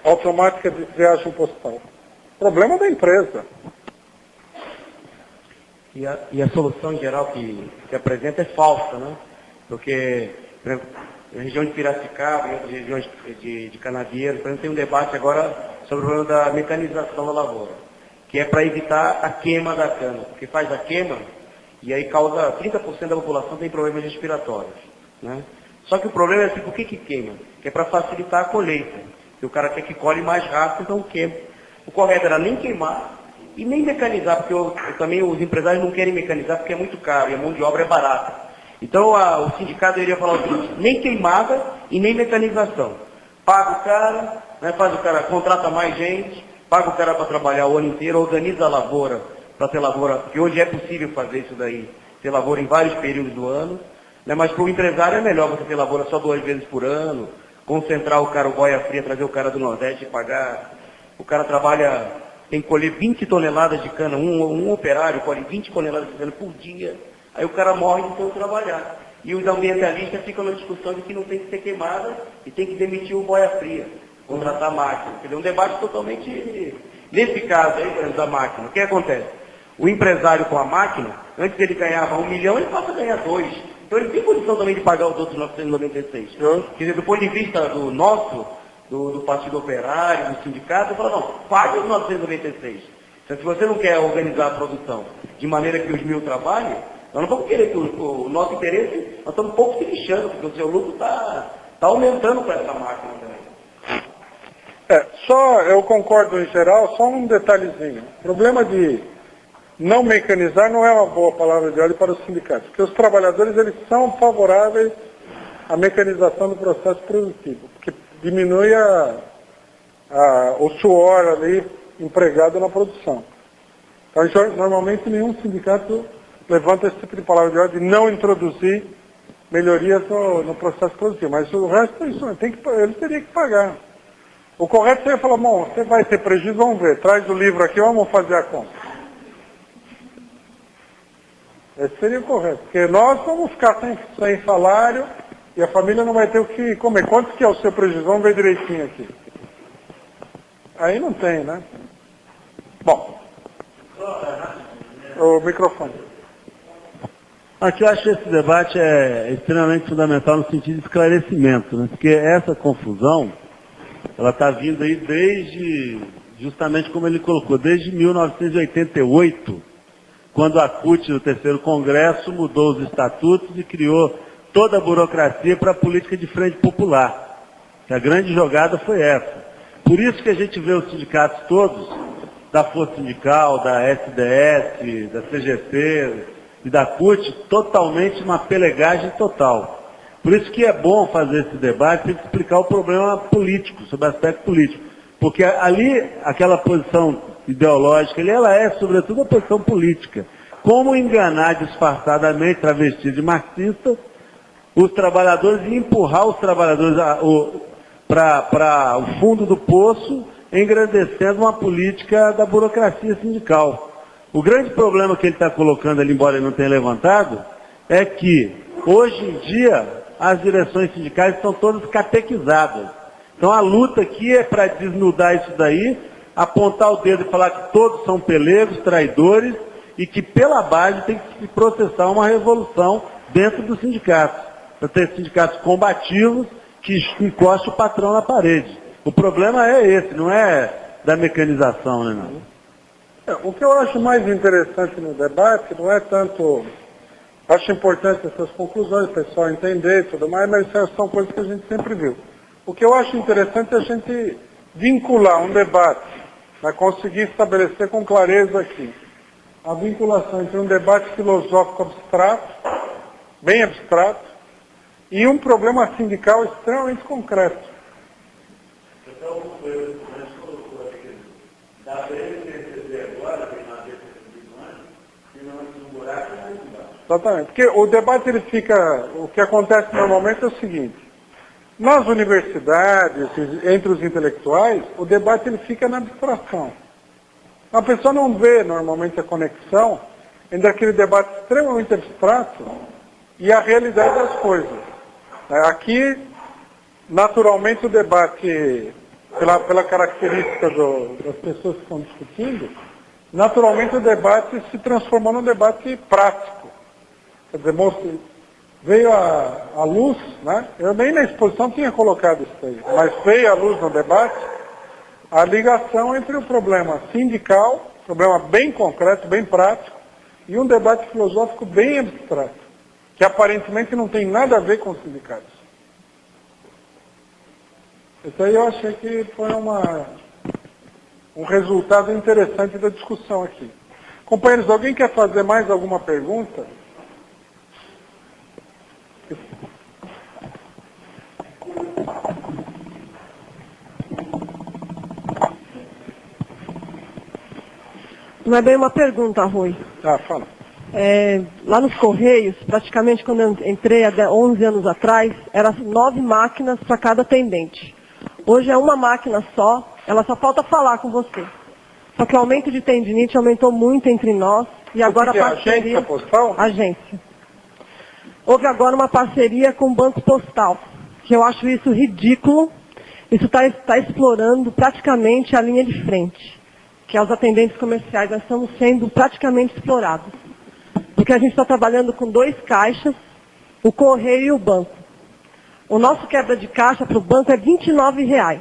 Speaker 1: automáticas de triagem postal. Problema da empresa.
Speaker 9: E a solução em geral que apresenta é falsa, né? Porque, por exemplo, na região de Piracicaba, em outras regiões de Canavieiro, por exemplo, tem um debate agora sobre o problema da mecanização da lavoura, que é para evitar a queima da cana, porque faz a queima e aí causa 30% da população tem problemas respiratórios. Né? Só que o problema é assim, por que queima? Que é para facilitar a colheita, que o cara quer que colhe mais rápido, então queima. O correto era nem queimar e nem mecanizar, porque também os empresários não querem mecanizar porque é muito caro e a mão de obra é barata. Então o sindicato iria falar o seguinte, nem queimada e nem mecanização. Paga o cara, né, faz o cara, contrata mais gente, paga o cara para trabalhar o ano inteiro, organiza a lavoura, para ter lavoura, porque hoje é possível fazer isso daí, ter lavoura em vários períodos do ano, né, mas para o empresário é melhor você ter lavoura só 2 vezes por ano, concentrar o cara, o boia fria, trazer o cara do Nordeste e pagar. O cara trabalha, tem que colher 20 toneladas de cana, um operário colhe 20 toneladas de cana por dia, aí o cara morre de tanto trabalhar. E os ambientalistas ficam na discussão de que não tem que ser queimada e tem que demitir o boia fria, contratar máquina. Quer dizer, um debate totalmente... Nesse caso aí, por exemplo, da máquina, o que acontece? O empresário com a máquina, antes ele ganhava 1 milhão, ele passa a ganhar 2. Então ele tem condição também de pagar os outros 996. Quer dizer, do ponto de vista do nosso, do Partido Operário, do sindicato, eu falo, não, pague os 996. Então, se você não quer organizar a produção de maneira que os 1.000 trabalhem, nós não vamos querer que o nosso interesse, nós estamos um pouco se lixando, porque o seu lucro está aumentando para essa máquina também.
Speaker 1: Só, eu concordo em geral, só um detalhezinho. O problema de não mecanizar não é uma boa palavra de ordem para os sindicatos, porque os trabalhadores eles são favoráveis à mecanização do processo produtivo, porque diminui o suor ali empregado na produção. Então, normalmente nenhum sindicato levanta esse tipo de palavra de ordem de não introduzir melhorias no processo produtivo, mas o resto é isso, ele teria que pagar. O correto seria falar, bom, você vai ter prejuízo, vamos ver, traz o livro aqui, vamos fazer a conta. Esse seria o correto, porque nós vamos ficar sem salário e a família não vai ter o que comer. Quanto que é o seu prejuízo? Vamos ver direitinho aqui. Aí não tem, né? Bom. O microfone.
Speaker 7: Aqui eu acho que esse debate é extremamente fundamental no sentido de esclarecimento, né? Porque essa confusão, ela está vindo aí desde, justamente como ele colocou, desde 1988, quando a CUT, do terceiro Congresso, mudou os estatutos e criou toda a burocracia para a política de frente popular. Que a grande jogada foi essa. Por isso que a gente vê os sindicatos todos, da Força Sindical, da SDS, da CGT e da CUT, totalmente uma pelegagem total. Por isso que é bom fazer esse debate, tem que explicar o problema político, sobre o aspecto político. Porque ali, aquela posição ideológica, ela é, sobretudo, a posição política. Como enganar disfarçadamente, travestido de marxista, os trabalhadores e empurrar os trabalhadores para o fundo do poço, engrandecendo uma política da burocracia sindical. O grande problema que ele está colocando ali, embora ele não tenha levantado, é que, hoje em dia, as direções sindicais estão todas catequizadas. Então a luta aqui é para desnudar isso daí, apontar o dedo e falar que todos são pelegos, traidores, e que pela base tem que se processar uma revolução dentro dos sindicatos. Para ter sindicatos combativos que encostem o patrão na parede. O problema é esse, não é da mecanização, né, não?
Speaker 1: O que eu acho mais interessante no debate não é tanto... Acho importante essas conclusões, o pessoal entender e tudo mais, mas essas são coisas que a gente sempre viu. O que eu acho interessante é a gente vincular um debate, para conseguir estabelecer com clareza aqui, a vinculação entre um debate filosófico abstrato, bem abstrato, e um problema sindical extremamente concreto.
Speaker 7: Então, dá para ele perceber agora, tem uma vez que não é um buraco, não é embaixo.
Speaker 1: Exatamente, porque o debate ele fica, o que acontece normalmente é o seguinte, nas universidades, entre os intelectuais, o debate ele fica na abstração. A pessoa não vê normalmente a conexão entre aquele debate extremamente abstrato e a realidade das coisas. Aqui, naturalmente, o debate, pela característica das pessoas que estão discutindo, naturalmente o debate se transformou num debate prático. Quer dizer, veio à luz, né? Eu nem na exposição tinha colocado isso aí, mas veio à luz no debate a ligação entre o problema sindical, problema bem concreto, bem prático, e um debate filosófico bem abstrato, que aparentemente não tem nada a ver com os sindicatos. Isso aí eu achei que foi um resultado interessante da discussão aqui. Companheiros, alguém quer fazer mais alguma pergunta?
Speaker 10: Não é bem uma pergunta, Rui.
Speaker 1: Fala.
Speaker 10: Lá nos Correios, praticamente quando eu entrei há 11 anos atrás, eram 9 máquinas para cada atendente. Hoje é uma máquina só, ela só falta falar com você. Só que o aumento de tendinite aumentou muito entre nós e agora a parceria...
Speaker 1: Agência postal?
Speaker 10: Agência. Houve agora uma parceria com o Banco Postal, que eu acho isso ridículo. Isso está explorando praticamente a linha de frente, que é os atendentes comerciais. Nós estamos sendo praticamente explorados. Porque a gente está trabalhando com 2 caixas, o correio e o banco. O nosso quebra de caixa para o banco é R$29,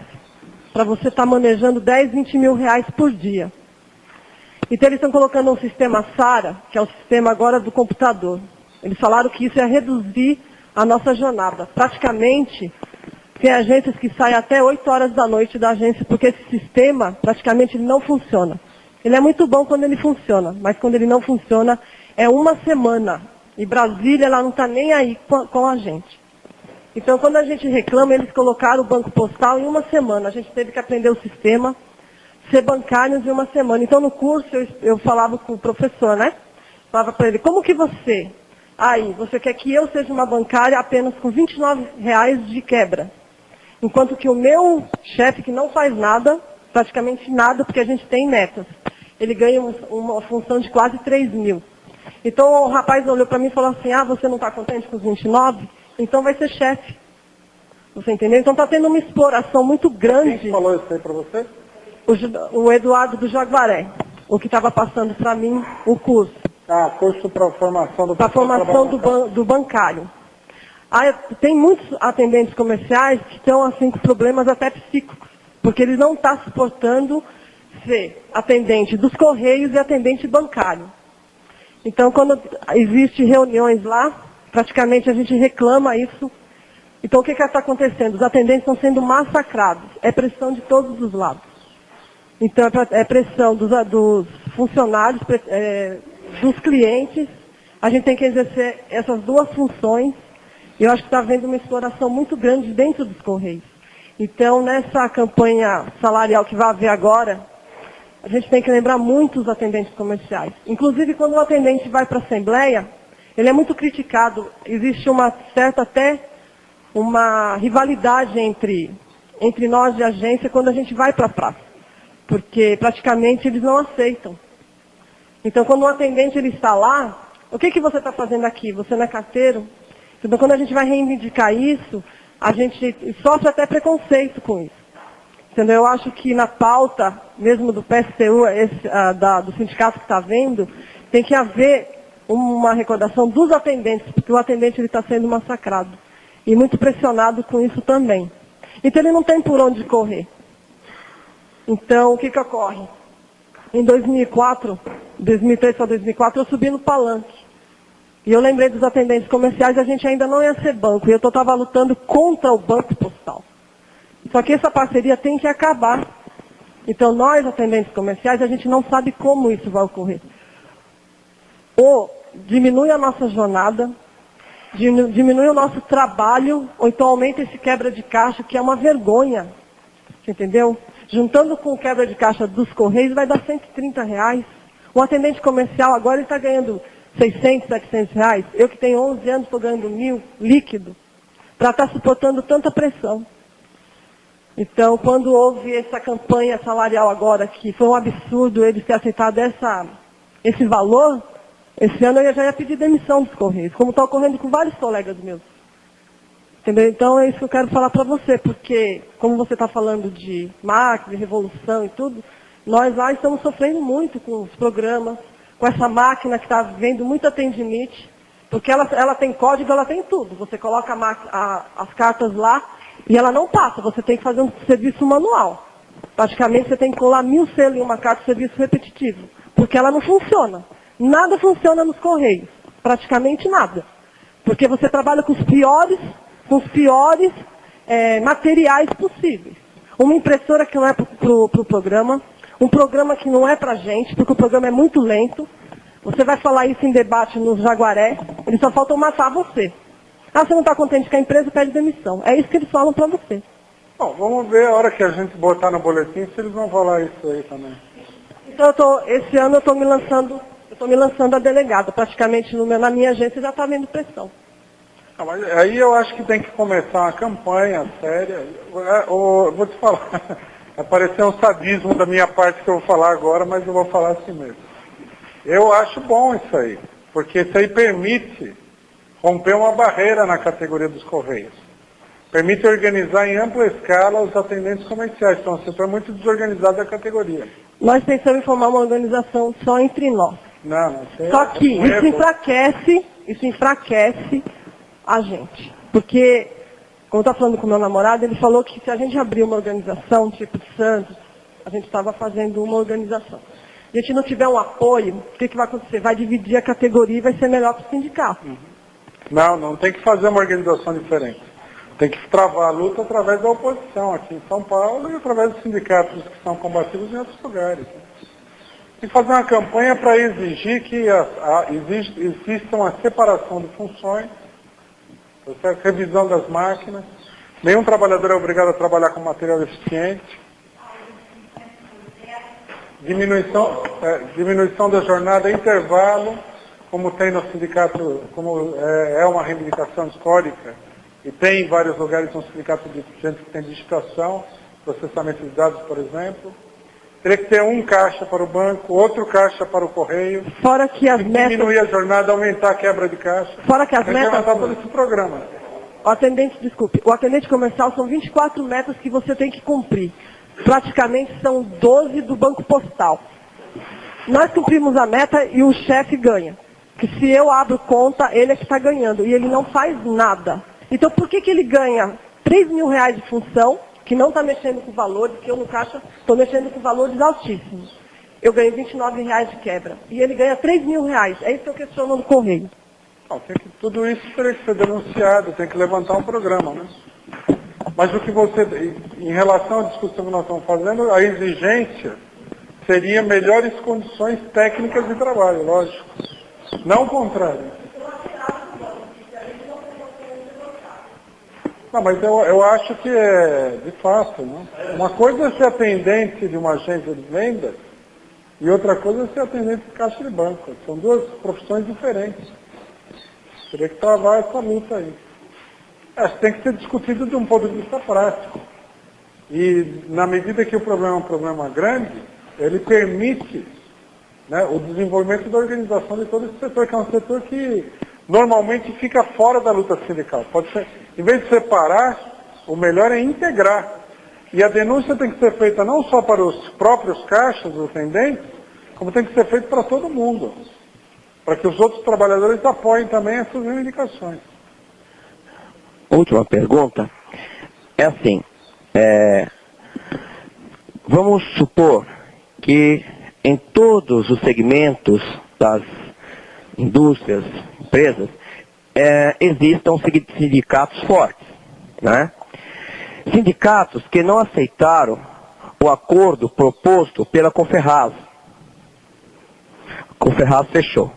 Speaker 10: para você estar manejando 10, 20 mil reais por dia. Então eles estão colocando um sistema SARA, que é o sistema agora do computador. Eles falaram que isso ia reduzir a nossa jornada. Praticamente, tem agências que saem até 8 horas da noite da agência, porque esse sistema, praticamente, ele não funciona. Ele é muito bom quando ele funciona, mas quando ele não funciona, é uma semana. E Brasília, ela não está nem aí com a gente. Então, quando a gente reclama, eles colocaram o Banco Postal em uma semana. A gente teve que aprender o sistema, ser bancários em uma semana. Então, no curso, eu falava com o professor, né? Falava para ele, como que você quer que eu seja uma bancária apenas com R$29 de quebra? Enquanto que o meu chefe, que não faz nada, praticamente nada, porque a gente tem metas, ele ganha uma função de quase 3 mil. Então, o rapaz olhou para mim e falou assim, você não está contente com os 29? Então vai ser chefe. Você entendeu? Então está tendo uma exploração muito grande.
Speaker 1: Quem falou isso aí para você?
Speaker 10: O Eduardo do Jaguaré, o que estava passando para mim o curso.
Speaker 1: Curso para formação
Speaker 10: Para formação do bancário. Tem muitos atendentes comerciais que estão assim com problemas até psíquicos, porque eles não estão suportando ser atendente dos Correios e atendente bancário. Então, quando existem reuniões lá, praticamente a gente reclama isso. Então, o que está acontecendo? Os atendentes estão sendo massacrados. É pressão de todos os lados. Então, é pressão dos funcionários, dos clientes. A gente tem que exercer essas 2 funções. E eu acho que está havendo uma exploração muito grande dentro dos Correios. Então, nessa campanha salarial que vai haver agora, a gente tem que lembrar muito os atendentes comerciais. Inclusive, quando o atendente vai para a Assembleia, ele é muito criticado. Existe uma rivalidade entre nós e a agência quando a gente vai para a praça. Porque praticamente eles não aceitam. Então, quando o atendente ele está lá, o que você está fazendo aqui? Você não é carteiro? Então, quando a gente vai reivindicar isso, a gente sofre até preconceito com isso. Entendeu? Eu acho que na pauta, mesmo do PSTU, do sindicato que está vendo, tem que haver uma recordação dos atendentes, porque o atendente está sendo massacrado. E muito pressionado com isso também. Então ele não tem por onde correr. Então o que ocorre? Em 2003 para 2004, eu subi no palanque. E eu lembrei dos atendentes comerciais, a gente ainda não ia ser banco. E eu estava lutando contra o Banco Postal. Só que essa parceria tem que acabar. Então nós, atendentes comerciais, a gente não sabe como isso vai ocorrer. Ou diminui a nossa jornada, diminui o nosso trabalho, ou então aumenta esse quebra de caixa, que é uma vergonha. Entendeu? Juntando com o quebra de caixa dos Correios, vai dar R$130. O atendente comercial agora está ganhando R$600, R$700. Eu que tenho 11 anos estou ganhando 1.000 líquido, para estar suportando tanta pressão. Então, quando houve essa campanha salarial agora, que foi um absurdo eles terem aceitado esse valor, esse ano eu já ia pedir demissão dos Correios, como está ocorrendo com vários colegas meus. Entendeu? Então é isso que eu quero falar para você, porque como você está falando de máquina, de revolução e tudo, nós lá estamos sofrendo muito com os programas, com essa máquina que está vendo muita tendinite, Porque ela tem código, ela tem tudo. Você coloca as cartas lá e ela não passa. Você tem que fazer um serviço manual. Praticamente você tem que colar 1000 selos em uma carta de serviço repetitivo. Porque ela não funciona. Nada funciona nos Correios. Praticamente nada. Porque você trabalha com os piores materiais possíveis. Uma impressora que não é para o programa. Um programa que não é para a gente, porque o programa é muito lento. Você vai falar isso em debate no Jaguaré, eles só faltam matar você. Ah, você não está contente com a empresa, pede demissão. É isso que eles falam para você.
Speaker 1: Bom, vamos ver a hora que a gente botar no boletim se eles vão falar isso aí também.
Speaker 10: Então, esse ano eu estou me lançando a delegada. Praticamente na minha agência já está havendo pressão.
Speaker 1: Ah, mas aí eu acho que tem que começar uma campanha séria. Eu vou te falar, vai parecer um sadismo da minha parte que eu vou falar agora, mas eu vou falar assim mesmo. Eu acho bom isso aí, porque isso aí permite romper uma barreira na categoria dos Correios. Permite organizar em ampla escala os atendentes comerciais, que é um setor muito desorganizado da categoria.
Speaker 10: Nós pensamos em formar uma organização só entre nós.
Speaker 1: Não
Speaker 10: só que isso enfraquece a gente. Porque, como eu estava falando com o meu namorado, ele falou que se a gente abrir uma organização, tipo de Santos, a gente estava fazendo uma organização. Se a gente não tiver um apoio, o que vai acontecer? Vai dividir a categoria e vai ser melhor para o sindicato.
Speaker 1: Não tem que fazer uma organização diferente. Tem que travar a luta através da oposição aqui em São Paulo e através dos sindicatos que são combativos em outros lugares. Tem que fazer uma campanha para exigir que exista uma separação de funções, revisão das máquinas. Nenhum trabalhador é obrigado a trabalhar com material eficiente. Diminuição da jornada, intervalo, como tem no sindicato, como é uma reivindicação histórica, e tem em vários lugares um sindicato de gente que tem digitação, processamento de dados, por exemplo. Teria que ter um caixa para o banco, outro caixa para o correio.
Speaker 10: Fora que as metas...
Speaker 1: Diminuir a jornada, aumentar a quebra de caixa.
Speaker 10: Fora que as metas...
Speaker 1: todo esse programa.
Speaker 10: O atendente comercial são 24 metas que você tem que cumprir. Praticamente são 12 do Banco Postal. Nós cumprimos a meta e o chefe ganha. Que se eu abro conta, ele é que está ganhando. E ele não faz nada. Então por que ele ganha R$3.000 de função, que não está mexendo com valores, que eu no caixa estou mexendo com valores altíssimos? Eu ganho R$29 de quebra. E ele ganha R$3.000. É isso que eu questiono no Correio.
Speaker 1: Tudo isso teria que ser denunciado, tem que levantar um programa, né? Mas o que em relação à discussão que nós estamos fazendo, a exigência seria melhores condições técnicas de trabalho, lógico. Não o contrário. Não, mas eu acho que é de fato, né? Uma coisa é ser atendente de uma agência de vendas e outra coisa é ser atendente de caixa de banco. São duas profissões diferentes. Teria que travar essa luta aí. Acho que tem que ser discutido de um ponto de vista prático. E na medida que o problema é um problema grande, ele permite, né, o desenvolvimento da organização de todo esse setor, que é um setor que normalmente fica fora da luta sindical. Pode ser, em vez de separar, o melhor é integrar. E a denúncia tem que ser feita não só para os próprios caixas, os atendentes, como tem que ser feita para todo mundo. Para que os outros trabalhadores apoiem também essas reivindicações.
Speaker 5: Última pergunta. É assim, vamos supor que em todos os segmentos das indústrias, empresas, existam sindicatos fortes, né? Sindicatos que não aceitaram o acordo proposto pela Conferraz. A Conferraz fechou.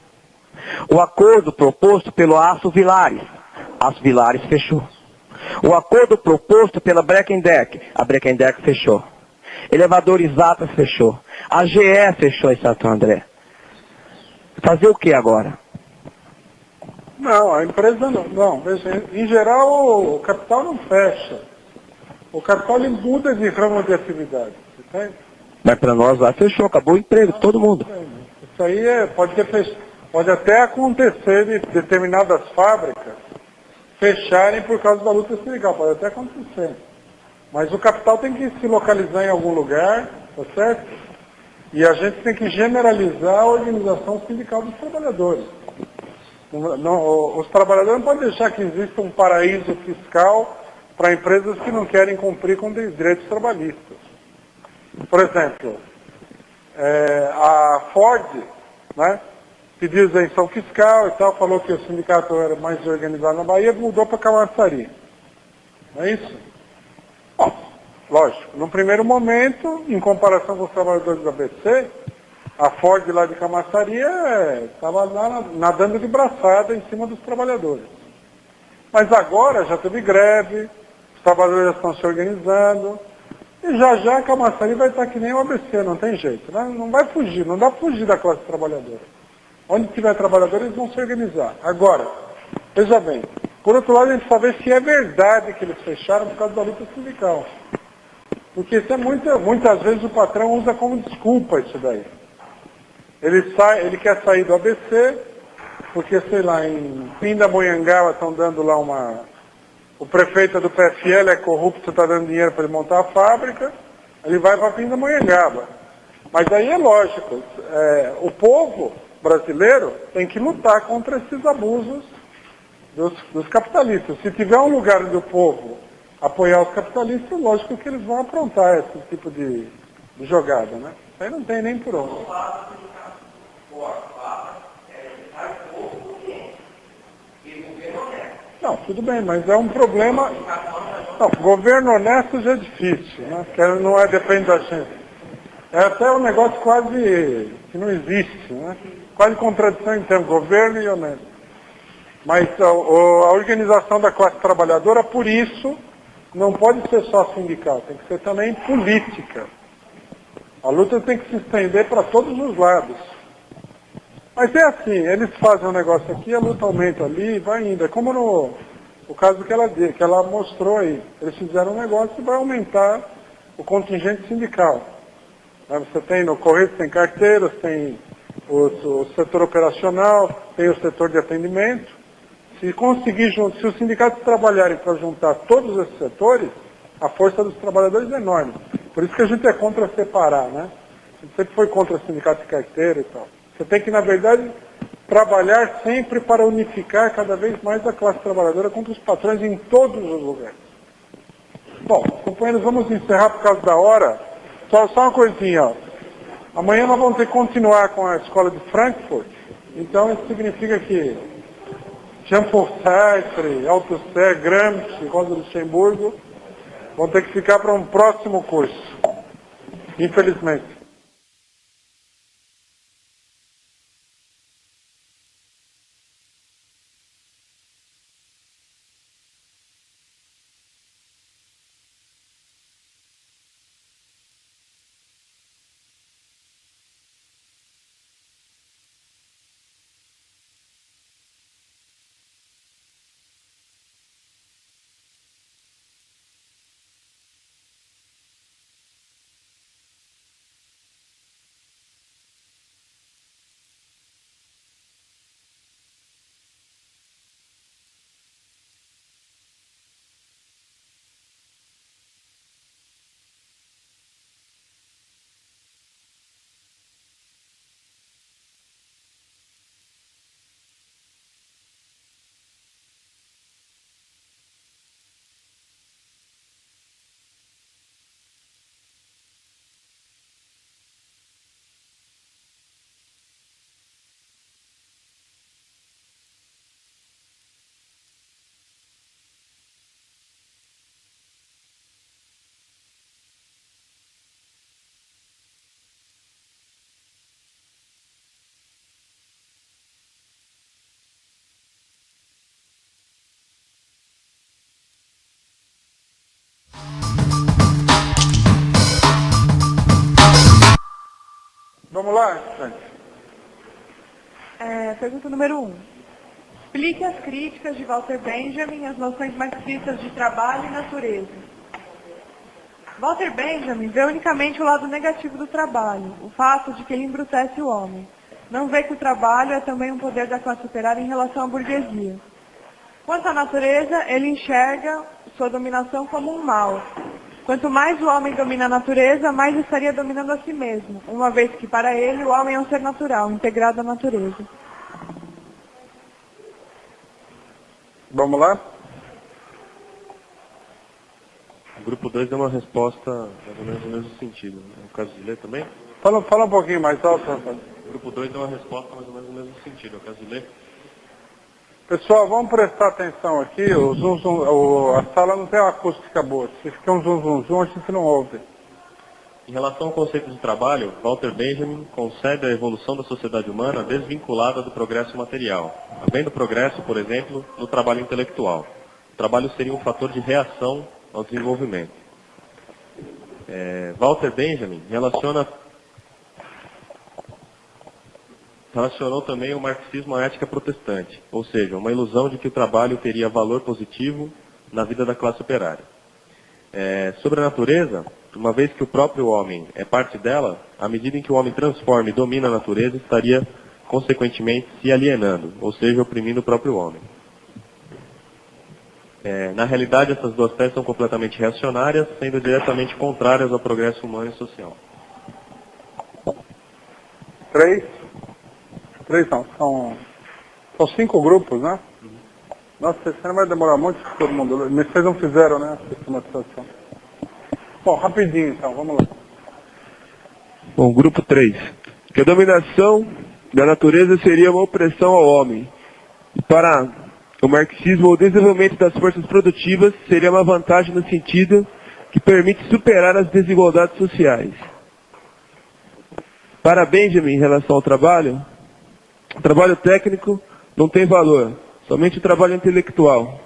Speaker 5: O acordo proposto pelo Aço Vilares. Aço Vilares fechou. O acordo proposto pela Breckendeck. A Breckendeck fechou. Elevadores Atlas fechou. A GE fechou em Santo André. Fazer o que agora?
Speaker 1: Não, a empresa não. Veja, em geral o capital não fecha. O capital ele muda de ramo de atividade. Entende?
Speaker 5: Mas para nós lá fechou, acabou o emprego de todo mundo.
Speaker 1: Isso aí pode até acontecer de determinadas fábricas fecharem por causa da luta sindical, pode até acontecer. Mas o capital tem que se localizar em algum lugar, tá certo? E a gente tem que generalizar a organização sindical dos trabalhadores. Os trabalhadores não podem deixar que exista um paraíso fiscal para empresas que não querem cumprir com os direitos trabalhistas. Por exemplo, a Ford, né, pediu isenção fiscal e tal, falou que o sindicato era mais organizado na Bahia, mudou para Camaçari. Não é isso? Bom, lógico, no primeiro momento, em comparação com os trabalhadores da ABC, a Ford lá de Camaçari estava lá nadando de braçada em cima dos trabalhadores. Mas agora já teve greve, os trabalhadores já estão se organizando, e já a Camaçari vai estar que nem o ABC, não tem jeito, né? Não vai fugir, não dá para fugir da classe trabalhadora. Onde tiver trabalhadores, eles vão se organizar. Agora, veja bem, por outro lado, a gente precisa ver se é verdade que eles fecharam por causa da luta sindical. Porque isso é muitas vezes o patrão usa como desculpa isso daí. Ele quer sair do ABC, porque, sei lá, em Pindamonhangaba estão dando lá o prefeito do PFL é corrupto, está dando dinheiro para ele montar a fábrica, ele vai para Pindamonhangaba. Mas aí é lógico, o povo brasileiro tem que lutar contra esses abusos dos capitalistas. Se tiver um lugar onde o povo apoiar os capitalistas, lógico que eles vão aprontar esse tipo de jogada, né? Isso aí não tem nem por onde. Não, tudo bem, mas é um problema... Não, governo honesto já é difícil, né? Porque não depende da gente. É até um negócio quase que não existe, né? Quase contradição em termos, governo e honesto. Mas a organização da classe trabalhadora, por isso, não pode ser só sindical, tem que ser também política. A luta tem que se estender para todos os lados. Mas é assim, eles fazem um negócio aqui, a luta aumenta ali e vai indo. É como no caso que ela mostrou aí. Eles fizeram um negócio e vai aumentar o contingente sindical. Você tem no Correio, tem carteiras, tem o setor operacional, tem o setor de atendimento. Se os sindicatos trabalharem para juntar todos esses setores, a força dos trabalhadores é enorme. Por isso que a gente é contra separar, né? A gente sempre foi contra sindicato de carteira e tal. Você tem que, na verdade, trabalhar sempre para unificar cada vez mais a classe trabalhadora contra os patrões em todos os lugares. Bom, companheiros, vamos encerrar por causa da hora. Só uma coisinha, ó. Amanhã nós vamos ter que continuar com a escola de Frankfurt. Então, isso significa que Jean-Paul Sartre, Althusser, Gramsci, Rosa Luxemburgo vão ter que ficar para um próximo curso. Infelizmente. Vamos lá, gente.
Speaker 8: Pergunta número 1. Explique as críticas de Walter Benjamin às noções marxistas de trabalho e natureza. Walter Benjamin vê unicamente o lado negativo do trabalho, o fato de que ele embrutece o homem. Não vê que o trabalho é também um poder da classe operária em relação à burguesia. Quanto à natureza, ele enxerga sua dominação como um mal. Quanto mais o homem domina a natureza, mais estaria dominando a si mesmo, uma vez que para ele o homem é um ser natural, integrado à natureza.
Speaker 1: Vamos lá?
Speaker 11: O grupo 2 deu uma resposta mais ou menos no mesmo sentido. Né? No caso de ler também?
Speaker 1: Fala um pouquinho mais alto, rapaz.
Speaker 11: O grupo 2 deu uma resposta mais ou menos no mesmo sentido. No caso de ler?
Speaker 1: Pessoal, vamos prestar atenção aqui. A sala não tem uma acústica boa. Se fica um zum, a gente não ouve.
Speaker 11: Em relação ao conceito de trabalho, Walter Benjamin concebe a evolução da sociedade humana desvinculada do progresso material, havendo progresso, por exemplo, no trabalho intelectual. O trabalho seria um fator de reação ao desenvolvimento. Walter Benjamin relacionou também o marxismo à ética protestante, ou seja, uma ilusão de que o trabalho teria valor positivo na vida da classe operária. Sobre a natureza, uma vez que o próprio homem é parte dela, à medida em que o homem transforma e domina a natureza, estaria, consequentemente, se alienando, ou seja, oprimindo o próprio homem. Na realidade, essas duas teses são completamente reacionárias, sendo diretamente contrárias ao progresso humano e social.
Speaker 1: 3 não, são 5 grupos, né? Nossa, esse ano vai demorar muito para todo mundo. Vocês não fizeram, né, a sistematização. Bom, rapidinho então, vamos lá.
Speaker 12: Bom, grupo 3. Que a dominação da natureza seria uma opressão ao homem. E para o marxismo, o desenvolvimento das forças produtivas seria uma vantagem no sentido que permite superar as desigualdades sociais. Para Benjamin, em relação ao trabalho, o trabalho técnico não tem valor, somente o trabalho intelectual,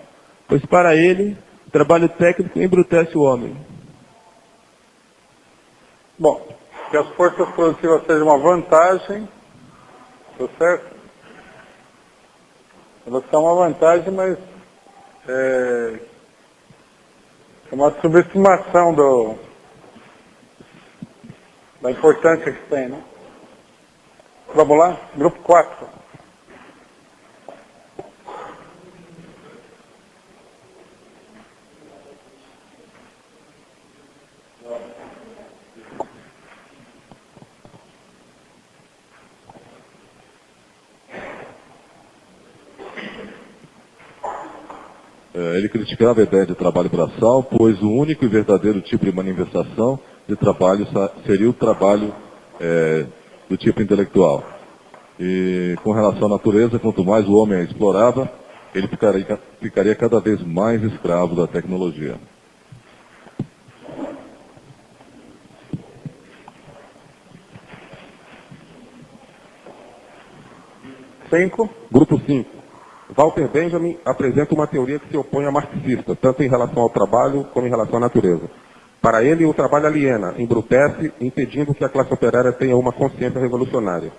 Speaker 12: pois para ele, o trabalho técnico embrutece o homem.
Speaker 1: Bom, que as forças produtivas sejam uma vantagem, tá certo? Elas são uma vantagem, mas é uma subestimação da importância que tem, né? Vamos lá? Grupo 4.
Speaker 13: Ele criticava a ideia de trabalho braçal, pois o único e verdadeiro tipo de manifestação de trabalho seria o trabalho do tipo intelectual. E com relação à natureza, quanto mais o homem a explorava, ele ficaria cada vez mais escravo da tecnologia.
Speaker 1: 5.
Speaker 14: Grupo 5. Walter Benjamin apresenta uma teoria que se opõe à marxista, tanto em relação ao trabalho como em relação à natureza. Para ele, o trabalho aliena, embrutece, impedindo que a classe operária tenha uma consciência revolucionária.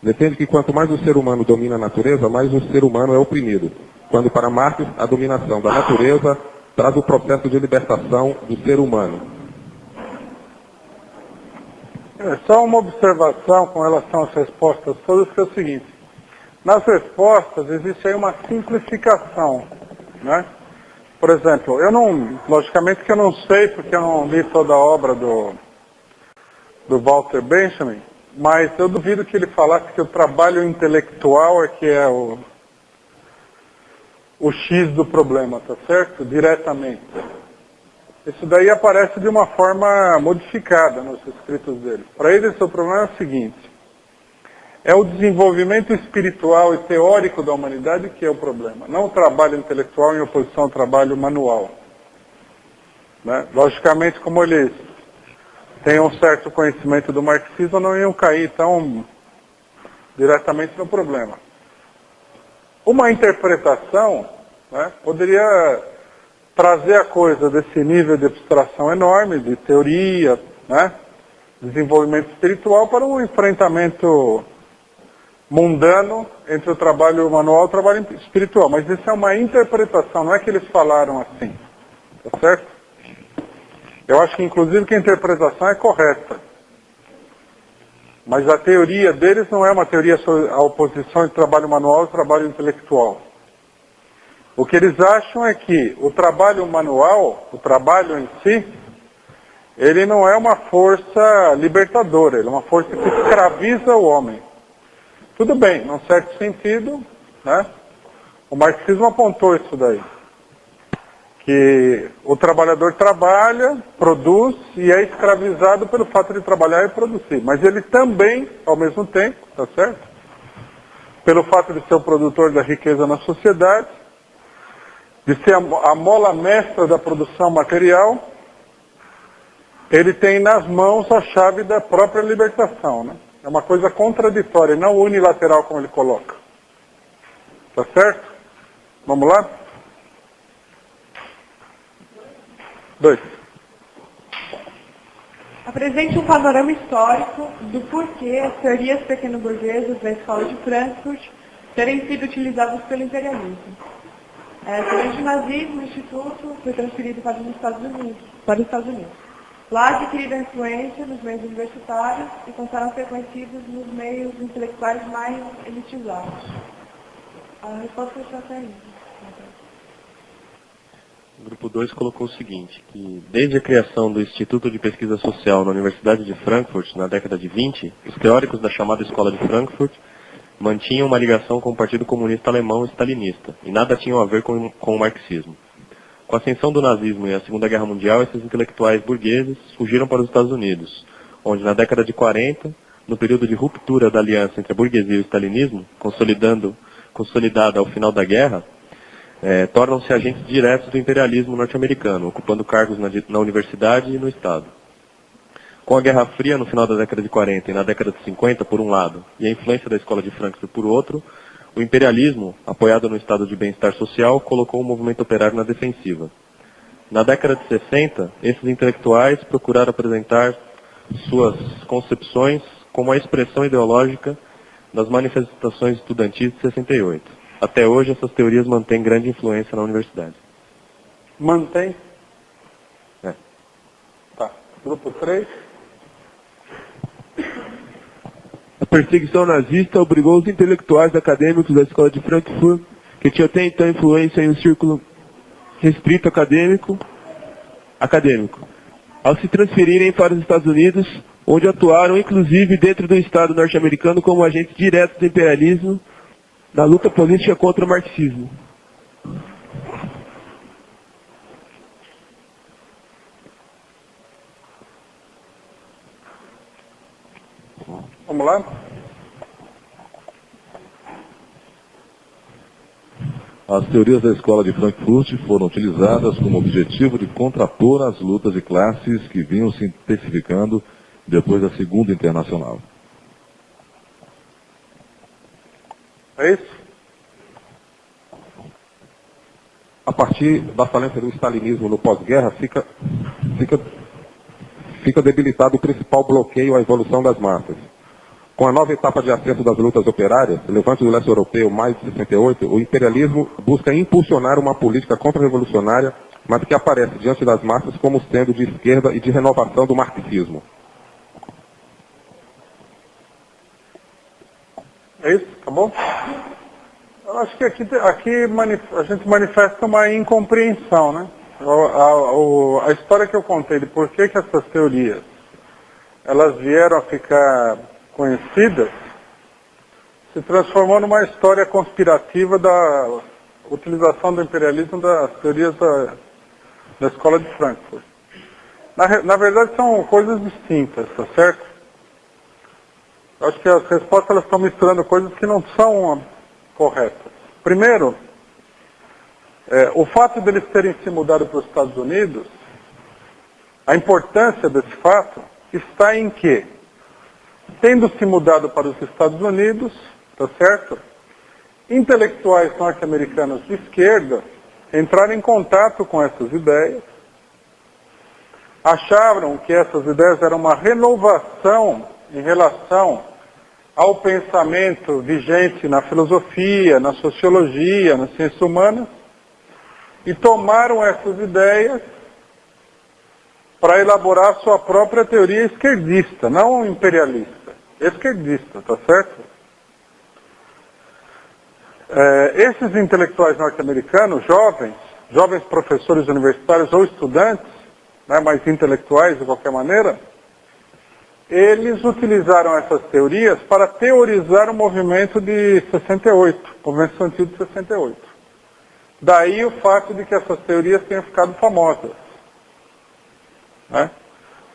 Speaker 14: Defende que quanto mais o ser humano domina a natureza, mais o ser humano é oprimido, quando para Marx a dominação da natureza traz o processo de libertação do ser humano.
Speaker 1: Só uma observação com relação às respostas todas, que é o seguinte. Nas respostas existe aí uma simplificação, né? Por exemplo, logicamente que eu não sei, porque eu não li toda a obra do Walter Benjamin, mas eu duvido que ele falasse que o trabalho intelectual é que é o X do problema, tá certo? Diretamente. Isso daí aparece de uma forma modificada nos escritos dele. Para ele, o problema é o seguinte: é o desenvolvimento espiritual e teórico da humanidade que é o problema, não o trabalho intelectual em oposição ao trabalho manual. Né? Logicamente, como eles têm um certo conhecimento do marxismo, não iam cair tão diretamente no problema. Uma interpretação, né, poderia trazer a coisa desse nível de abstração enorme, de teoria, né, desenvolvimento espiritual, para um enfrentamento mundano entre o trabalho manual e o trabalho espiritual. Mas isso é uma interpretação, não é que eles falaram assim. Tá certo? Eu acho que, inclusive, que a interpretação é correta. Mas a teoria deles não é uma teoria sobre a oposição entre trabalho manual e trabalho intelectual. O que eles acham é que o trabalho manual, o trabalho em si, ele não é uma força libertadora, ele é uma força que escraviza o homem. Tudo bem, num certo sentido, né? O marxismo apontou isso daí. Que o trabalhador trabalha, produz e é escravizado pelo fato de trabalhar e produzir. Mas ele também, ao mesmo tempo, tá certo? Pelo fato de ser o produtor da riqueza na sociedade, de ser a mola mestra da produção material, ele tem nas mãos a chave da própria libertação, né? É uma coisa contraditória, não unilateral como ele coloca. Tá certo? Vamos lá? 2.
Speaker 15: Apresente um panorama histórico do porquê as teorias pequeno-burguesas da Escola de Frankfurt terem sido utilizadas pelo imperialismo. Durante o nazismo, o Instituto foi transferido para os Estados Unidos. Lá adquiriram influência nos meios universitários e passaram a ser conhecidos nos meios intelectuais mais elitizados. A resposta está saindo.
Speaker 11: O grupo 2 colocou o seguinte, que desde a criação do Instituto de Pesquisa Social na Universidade de Frankfurt, na década de 20, os teóricos da chamada Escola de Frankfurt mantinham uma ligação com o Partido Comunista Alemão stalinista, e nada tinham a ver com o marxismo. Com a ascensão do nazismo e a Segunda Guerra Mundial, esses intelectuais burgueses fugiram para os Estados Unidos, onde na década de 40, no período de ruptura da aliança entre a burguesia e o stalinismo, consolidada ao final da guerra, tornam-se agentes diretos do imperialismo norte-americano, ocupando cargos na universidade e no Estado. Com a Guerra Fria no final da década de 40 e na década de 50, por um lado, e a influência da Escola de Frankfurt por outro, o imperialismo, apoiado no estado de bem-estar social, colocou o movimento operário na defensiva. Na década de 60, esses intelectuais procuraram apresentar suas concepções como a expressão ideológica das manifestações estudantis de 68. Até hoje, essas teorias mantêm grande influência na universidade.
Speaker 1: Mantém? Tá. Grupo 3.
Speaker 12: A perseguição nazista obrigou os intelectuais acadêmicos da Escola de Frankfurt, que tinham até então influência em um círculo restrito acadêmico, ao se transferirem para os Estados Unidos, onde atuaram inclusive dentro do Estado norte-americano como agentes diretos do imperialismo na luta política contra o marxismo.
Speaker 1: Vamos lá?
Speaker 13: As teorias da Escola de Frankfurt foram utilizadas como objetivo de contrapor as lutas de classes que vinham se intensificando depois da Segunda Internacional.
Speaker 1: É isso?
Speaker 14: A partir da falência do stalinismo no pós-guerra, fica debilitado o principal bloqueio à evolução das massas. Com a nova etapa de acesso das lutas operárias, levante do leste europeu, maio de 68, o imperialismo busca impulsionar uma política contra-revolucionária, mas que aparece diante das massas como sendo de esquerda e de renovação do marxismo.
Speaker 1: É isso? Acabou? Eu acho que aqui a gente manifesta uma incompreensão, né? A história que eu contei de por que essas teorias elas vieram a ficar conhecidas se transformou numa história conspirativa da utilização do imperialismo das teorias da Escola de Frankfurt. Na verdade são coisas distintas, tá certo? Eu acho que as respostas elas estão misturando coisas que não são corretas. Primeiro, o fato deles terem se mudado para os Estados Unidos, a importância desse fato está em que, tendo se mudado para os Estados Unidos, tá certo? Intelectuais norte-americanos de esquerda entraram em contato com essas ideias, acharam que essas ideias eram uma renovação em relação ao pensamento vigente na filosofia, na sociologia, nas ciências humanas, e tomaram essas ideias para elaborar sua própria teoria esquerdista, não imperialista, esquerdista, tá certo? Esses intelectuais norte-americanos, jovens professores universitários ou estudantes, né, mas intelectuais de qualquer maneira, eles utilizaram essas teorias para teorizar o movimento de 68, o movimento estudantil de 68. Daí o fato de que essas teorias tenham ficado famosas. Né?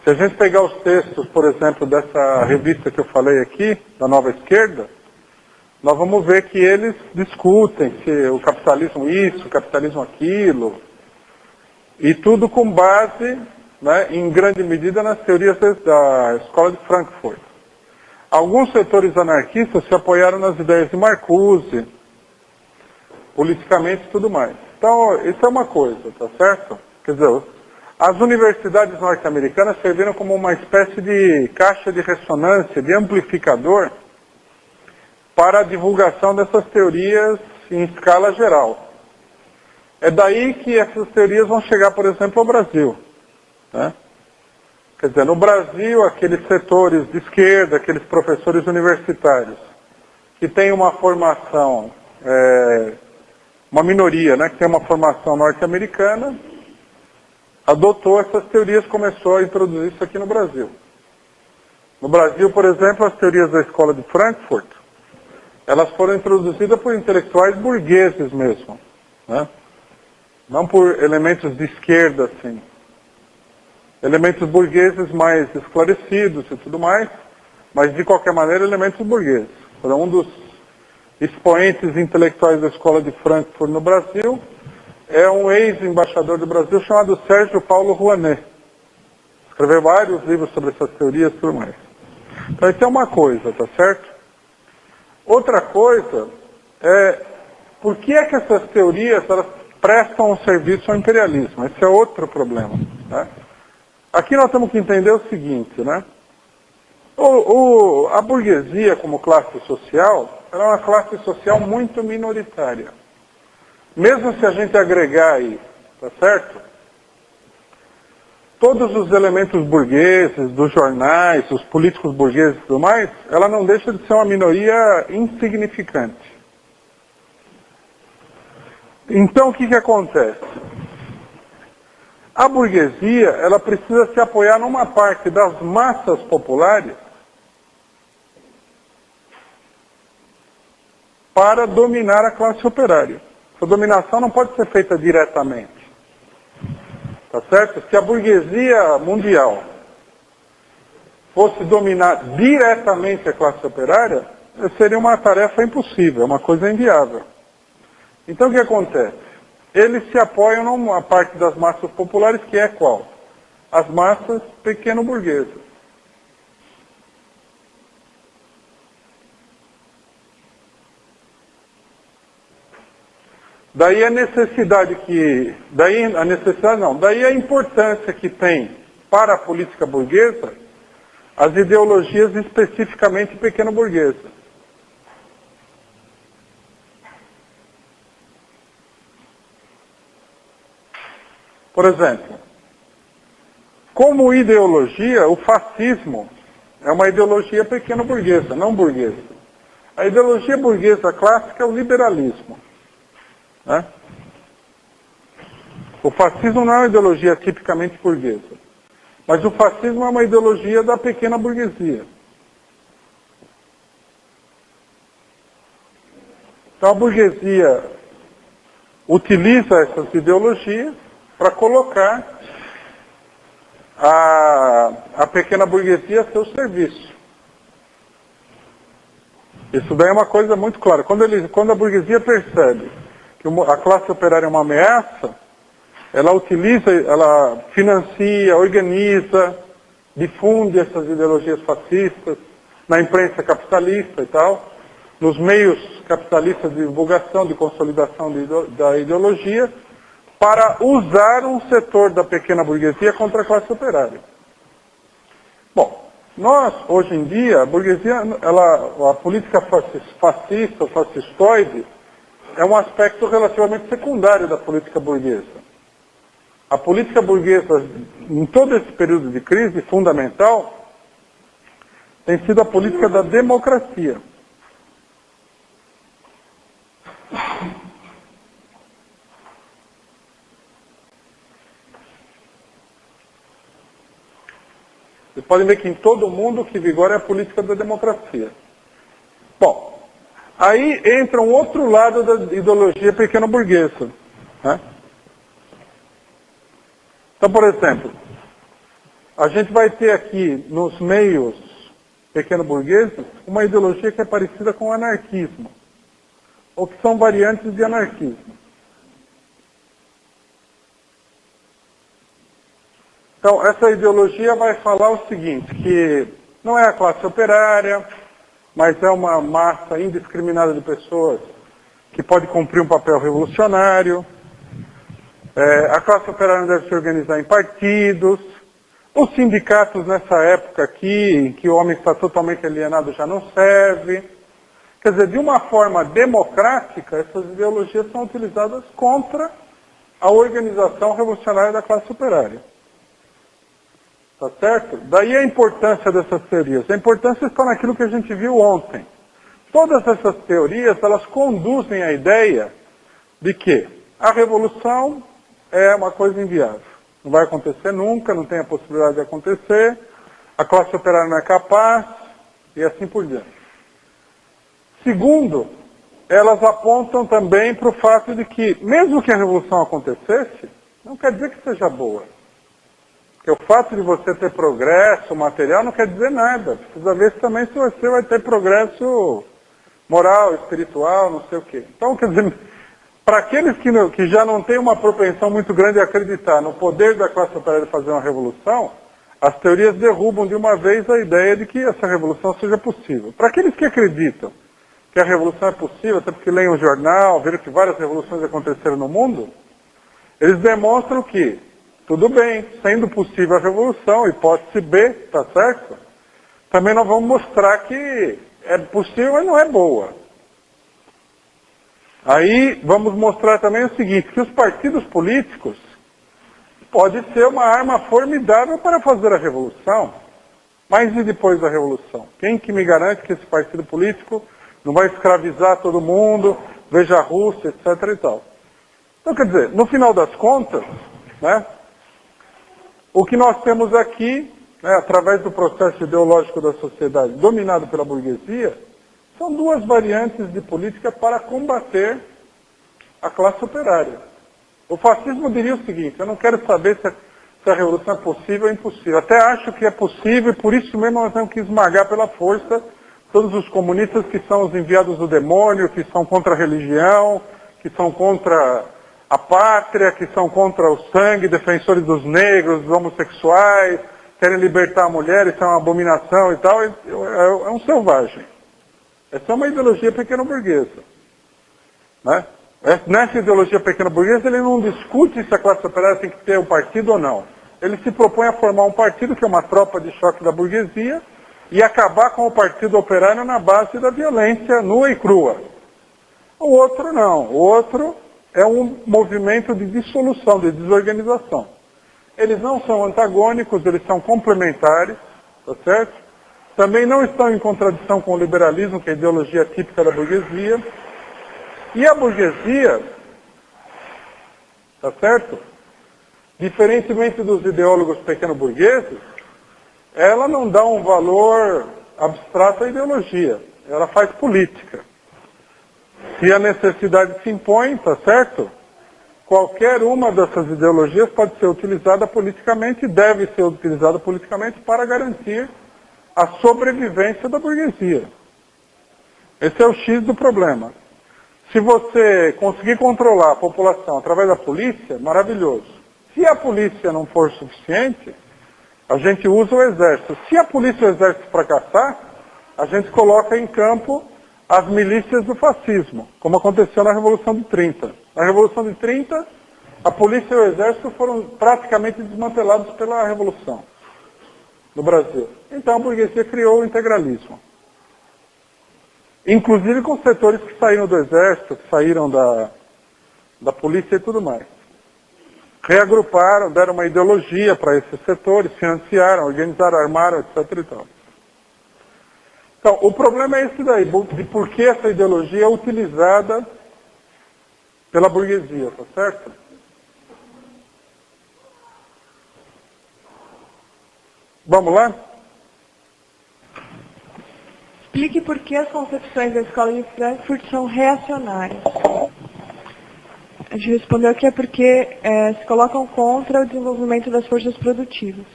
Speaker 1: Se a gente pegar os textos, por exemplo, dessa revista que eu falei aqui, da Nova Esquerda, nós vamos ver que eles discutem se o capitalismo isso, o capitalismo aquilo, e tudo com base, né, em grande medida, nas teorias da Escola de Frankfurt. Alguns setores anarquistas se apoiaram nas ideias de Marcuse, politicamente e tudo mais. Então, isso é uma coisa, tá certo? Quer dizer, as universidades norte-americanas serviram como uma espécie de caixa de ressonância, de amplificador, para a divulgação dessas teorias em escala geral. É daí que essas teorias vão chegar, por exemplo, ao Brasil. Né? Quer dizer, no Brasil, aqueles setores de esquerda, aqueles professores universitários, que têm uma formação, uma minoria, né, que tem uma formação norte-americana, adotou essas teorias, começou a introduzir isso aqui no Brasil. No Brasil, por exemplo, as teorias da Escola de Frankfurt, elas foram introduzidas por intelectuais burgueses mesmo, né? Não por elementos de esquerda, assim. Elementos burgueses mais esclarecidos e tudo mais, mas de qualquer maneira elementos burgueses. Um dos expoentes intelectuais da Escola de Frankfurt no Brasil é um ex-embaixador do Brasil chamado Sérgio Paulo Rouanet. Escreveu vários livros sobre essas teorias e tudo mais. Então isso é uma coisa, tá certo? Outra coisa é por que é que essas teorias elas prestam um serviço ao imperialismo? Esse é outro problema. Né? Aqui nós temos que entender o seguinte, né? A burguesia como classe social, ela é uma classe social muito minoritária. Mesmo se a gente agregar aí, tá certo? Todos os elementos burgueses, dos jornais, os políticos burgueses e tudo mais, ela não deixa de ser uma minoria insignificante. Então, o que acontece? A burguesia, ela precisa se apoiar numa parte das massas populares para dominar a classe operária. Essa dominação não pode ser feita diretamente. Tá certo? Se a burguesia mundial fosse dominar diretamente a classe operária, seria uma tarefa impossível, uma coisa inviável. Então o que acontece? Eles se apoiam numa parte das massas populares que é qual? As massas pequeno-burguesas. Daí a necessidade daí a importância que tem para a política burguesa as ideologias especificamente pequeno-burguesas. Por exemplo, como ideologia, o fascismo é uma ideologia pequeno-burguesa, não burguesa. A ideologia burguesa clássica é o liberalismo. Né? O fascismo não é uma ideologia tipicamente burguesa, mas o fascismo é uma ideologia da pequena burguesia. Então a burguesia utiliza essas ideologias para colocar a pequena burguesia a seu serviço. Isso daí é uma coisa muito clara. Quando a burguesia percebe que a classe operária é uma ameaça, ela utiliza, ela financia, organiza, difunde essas ideologias fascistas na imprensa capitalista e tal, nos meios capitalistas de divulgação, de consolidação da ideologia, para usar um setor da pequena burguesia contra a classe operária. Bom, nós, hoje em dia, a burguesia, a política fascista, fascistoide, é um aspecto relativamente secundário da política burguesa. A política burguesa, em todo esse período de crise fundamental, tem sido a política da democracia. Vocês podem ver que em todo o mundo o que vigora é a política da democracia. Bom, aí entra um outro lado da ideologia pequeno-burguesa, Né? Então, por exemplo, a gente vai ter aqui nos meios pequeno-burgueses uma ideologia que é parecida com o anarquismo, ou que são variantes de anarquismo. Então, essa ideologia vai falar o seguinte, que não é a classe operária, mas é uma massa indiscriminada de pessoas que pode cumprir um papel revolucionário. A classe operária não deve se organizar em partidos. Os sindicatos nessa época aqui, em que o homem está totalmente alienado, já não serve. Quer dizer, de uma forma democrática, essas ideologias são utilizadas contra a organização revolucionária da classe operária. Tá certo? Daí a importância dessas teorias. A importância está naquilo que a gente viu ontem. Todas essas teorias, elas conduzem a ideia de que a revolução é uma coisa inviável. Não vai acontecer nunca, não tem a possibilidade de acontecer, a classe operária não é capaz, e assim por diante. Segundo, elas apontam também para o fato de que, mesmo que a revolução acontecesse, não quer dizer que seja boa. Porque o fato de você ter progresso material não quer dizer nada. Precisa ver também se você vai ter progresso moral, espiritual, não sei o quê. Então, quer dizer, para aqueles que já não têm uma propensão muito grande a acreditar no poder da classe operária de fazer uma revolução, as teorias derrubam de uma vez a ideia de que essa revolução seja possível. Para aqueles que acreditam que a revolução é possível, até porque leem o jornal, viram que várias revoluções aconteceram no mundo, eles demonstram que, tudo bem, sendo possível a revolução, hipótese B, tá certo? Também nós vamos mostrar que é possível, mas não é boa. Aí vamos mostrar também o seguinte, que os partidos políticos podem ser uma arma formidável para fazer a revolução. Mas e depois da revolução? Quem que me garante que esse partido político não vai escravizar todo mundo, veja a Rússia, etc. e tal? Então, quer dizer, no final das contas, né, o que nós temos aqui, né, através do processo ideológico da sociedade dominado pela burguesia, são duas variantes de política para combater a classe operária. O fascismo diria o seguinte, eu não quero saber se a revolução é possível ou impossível. Até acho que é possível e por isso mesmo nós temos que esmagar pela força todos os comunistas que são os enviados do demônio, que são contra a religião, que são contra a pátria, que são contra o sangue, defensores dos negros, dos homossexuais, querem libertar a mulher, isso é uma abominação e tal, é um selvagem. Essa é uma ideologia pequeno-burguesa. Né? Nessa ideologia pequeno-burguesa, ele não discute se a classe operária tem que ter um partido ou não. Ele se propõe a formar um partido que é uma tropa de choque da burguesia e acabar com o partido operário na base da violência nua e crua. O outro não. O outro é um movimento de dissolução, de desorganização. Eles não são antagônicos, eles são complementares, tá certo? Também não estão em contradição com o liberalismo, que é a ideologia típica da burguesia. E a burguesia, tá certo? Diferentemente dos ideólogos pequeno-burgueses, ela não dá um valor abstrato à ideologia, ela faz política. Se a necessidade se impõe, tá certo? Qualquer uma dessas ideologias pode ser utilizada politicamente e deve ser utilizada politicamente para garantir a sobrevivência da burguesia. Esse é o X do problema. Se você conseguir controlar a população através da polícia, maravilhoso. Se a polícia não for suficiente, a gente usa o exército. Se a polícia e o exército fracassar, a gente coloca em campo as milícias do fascismo, como aconteceu na Revolução de 30. Na Revolução de 30, a polícia e o exército foram praticamente desmantelados pela Revolução no Brasil. Então a burguesia criou o integralismo. Inclusive com setores que saíram do exército, que saíram da polícia e tudo mais. Reagruparam, deram uma ideologia para esses setores, financiaram, organizaram, armaram, etc. e tal. Então, o problema é esse daí, de por que essa ideologia é utilizada pela burguesia, tá certo? Vamos lá?
Speaker 15: Explique por que as concepções da Escola de Frankfurt são reacionárias. A gente respondeu que é porque se colocam contra o desenvolvimento das forças produtivas.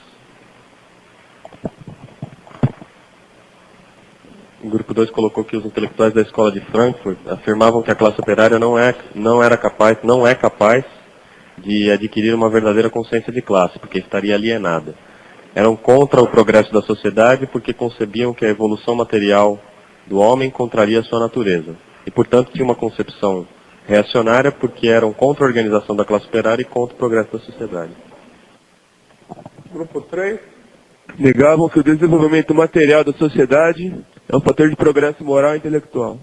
Speaker 11: O grupo 2 colocou que os intelectuais da escola de Frankfurt afirmavam que a classe operária não é capaz de adquirir uma verdadeira consciência de classe, porque estaria alienada. Eram contra o progresso da sociedade porque concebiam que a evolução material do homem contraria a sua natureza. E, portanto, tinha uma concepção reacionária porque eram contra a organização da classe operária e contra o progresso da sociedade.
Speaker 1: Grupo 3.
Speaker 12: Negavam que o desenvolvimento material da sociedade é um fator de progresso moral e intelectual.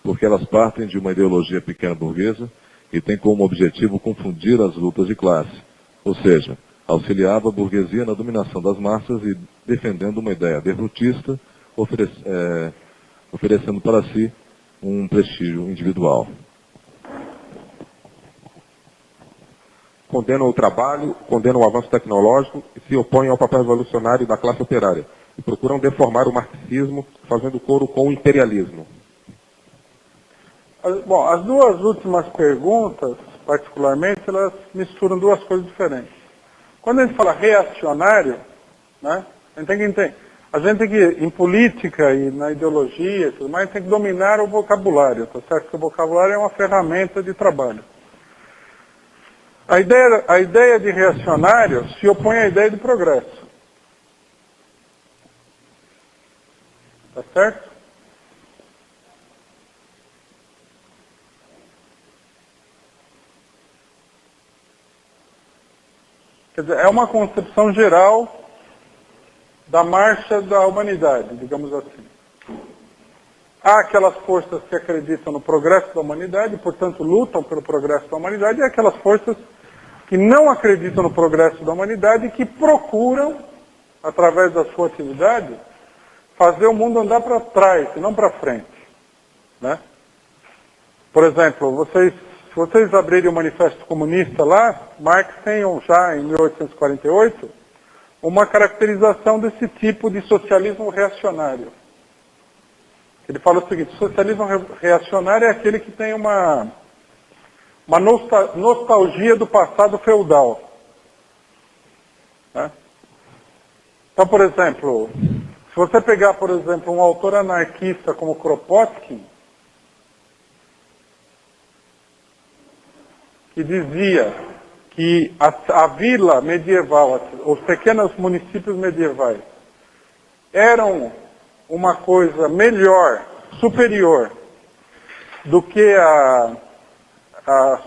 Speaker 13: Porque elas partem de uma ideologia pequena burguesa e têm como objetivo confundir as lutas de classe, ou seja, auxiliava a burguesia na dominação das massas e defendendo uma ideia derrotista, oferecendo para si um prestígio individual.
Speaker 14: Condenam o trabalho, condenam o avanço tecnológico e se opõem ao papel revolucionário da classe operária. E procuram deformar o marxismo, fazendo coro com o imperialismo.
Speaker 1: Bom, as duas últimas perguntas, particularmente, elas misturam duas coisas diferentes. Quando a gente fala reacionário, né, a gente tem que entender. A gente tem que, em política e na ideologia e tudo mais, tem que dominar o vocabulário, tá certo? Porque o vocabulário é uma ferramenta de trabalho. A ideia de reacionário se opõe à ideia de progresso. Tá certo? Quer dizer, é uma concepção geral da marcha da humanidade, digamos assim. Há aquelas forças que acreditam no progresso da humanidade, portanto lutam pelo progresso da humanidade, e aquelas forças que não acreditam no progresso da humanidade e que procuram, através da sua atividade, fazer o mundo andar para trás e não para frente. Né? Por exemplo, se vocês abrirem o Manifesto Comunista lá, Marx tem já em 1848 uma caracterização desse tipo de socialismo reacionário. Ele fala o seguinte: socialismo reacionário é aquele que tem uma nostalgia do passado feudal. Né? Então, por exemplo, se você pegar, por exemplo, um autor anarquista como Kropotkin, que dizia que a vila medieval, os pequenos municípios medievais, eram uma coisa melhor, superior, do que a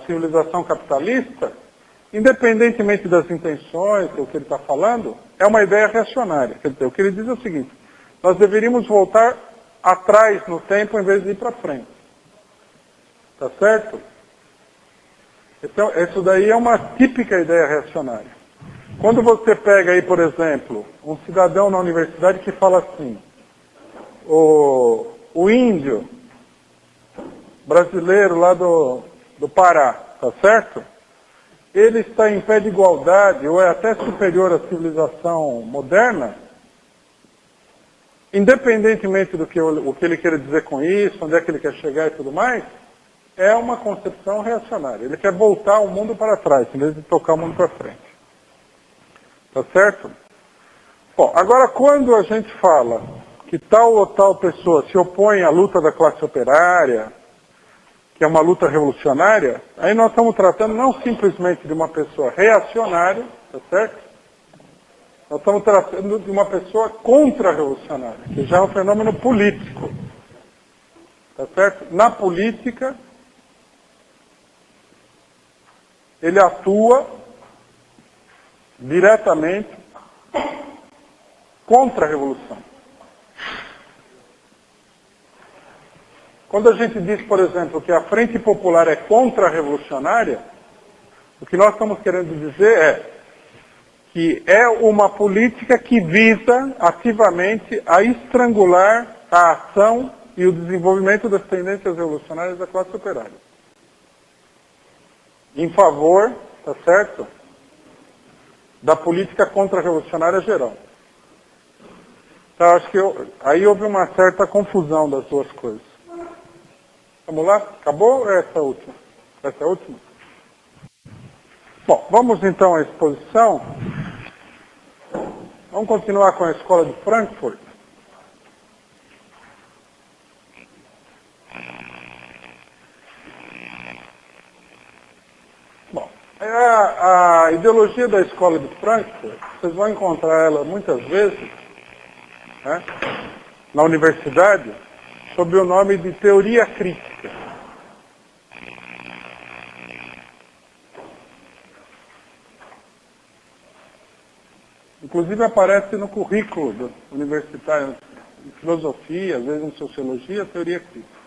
Speaker 1: civilização capitalista, independentemente das intenções, do que ele está falando, é uma ideia reacionária. Quer dizer, o que ele diz é o seguinte: nós deveríamos voltar atrás no tempo em vez de ir para frente. Tá certo? Então, isso daí é uma típica ideia reacionária. Quando você pega aí, por exemplo, um cidadão na universidade que fala assim: o índio brasileiro lá do Pará, tá certo? Ele está em pé de igualdade, ou é até superior à civilização moderna, independentemente do que o que ele quer dizer com isso, onde é que ele quer chegar e tudo mais, é uma concepção reacionária. Ele quer voltar o mundo para trás, em vez de tocar o mundo para frente. Tá certo? Bom, agora quando a gente fala que tal ou tal pessoa se opõe à luta da classe operária, que é uma luta revolucionária, aí nós estamos tratando não simplesmente de uma pessoa reacionária, tá certo? Nós estamos tratando de uma pessoa contra-revolucionária, que já é um fenômeno político. Tá certo? Na política, ele atua diretamente contra a revolução. Quando a gente diz, por exemplo, que a Frente Popular é contra-revolucionária, o que nós estamos querendo dizer é que é uma política que visa ativamente a estrangular a ação e o desenvolvimento das tendências revolucionárias da classe operária. Em favor, tá certo, da política contra-revolucionária geral. Então, acho que aí houve uma certa confusão das duas coisas. Vamos lá? Acabou essa última? Essa é a última? Bom, vamos então à exposição. Vamos continuar com a Escola de Frankfurt. Bom, a ideologia da Escola de Frankfurt, vocês vão encontrar ela muitas vezes, né, na universidade, sob o nome de teoria crítica. Inclusive aparece no currículo universitário, em filosofia, às vezes em sociologia, teoria crítica.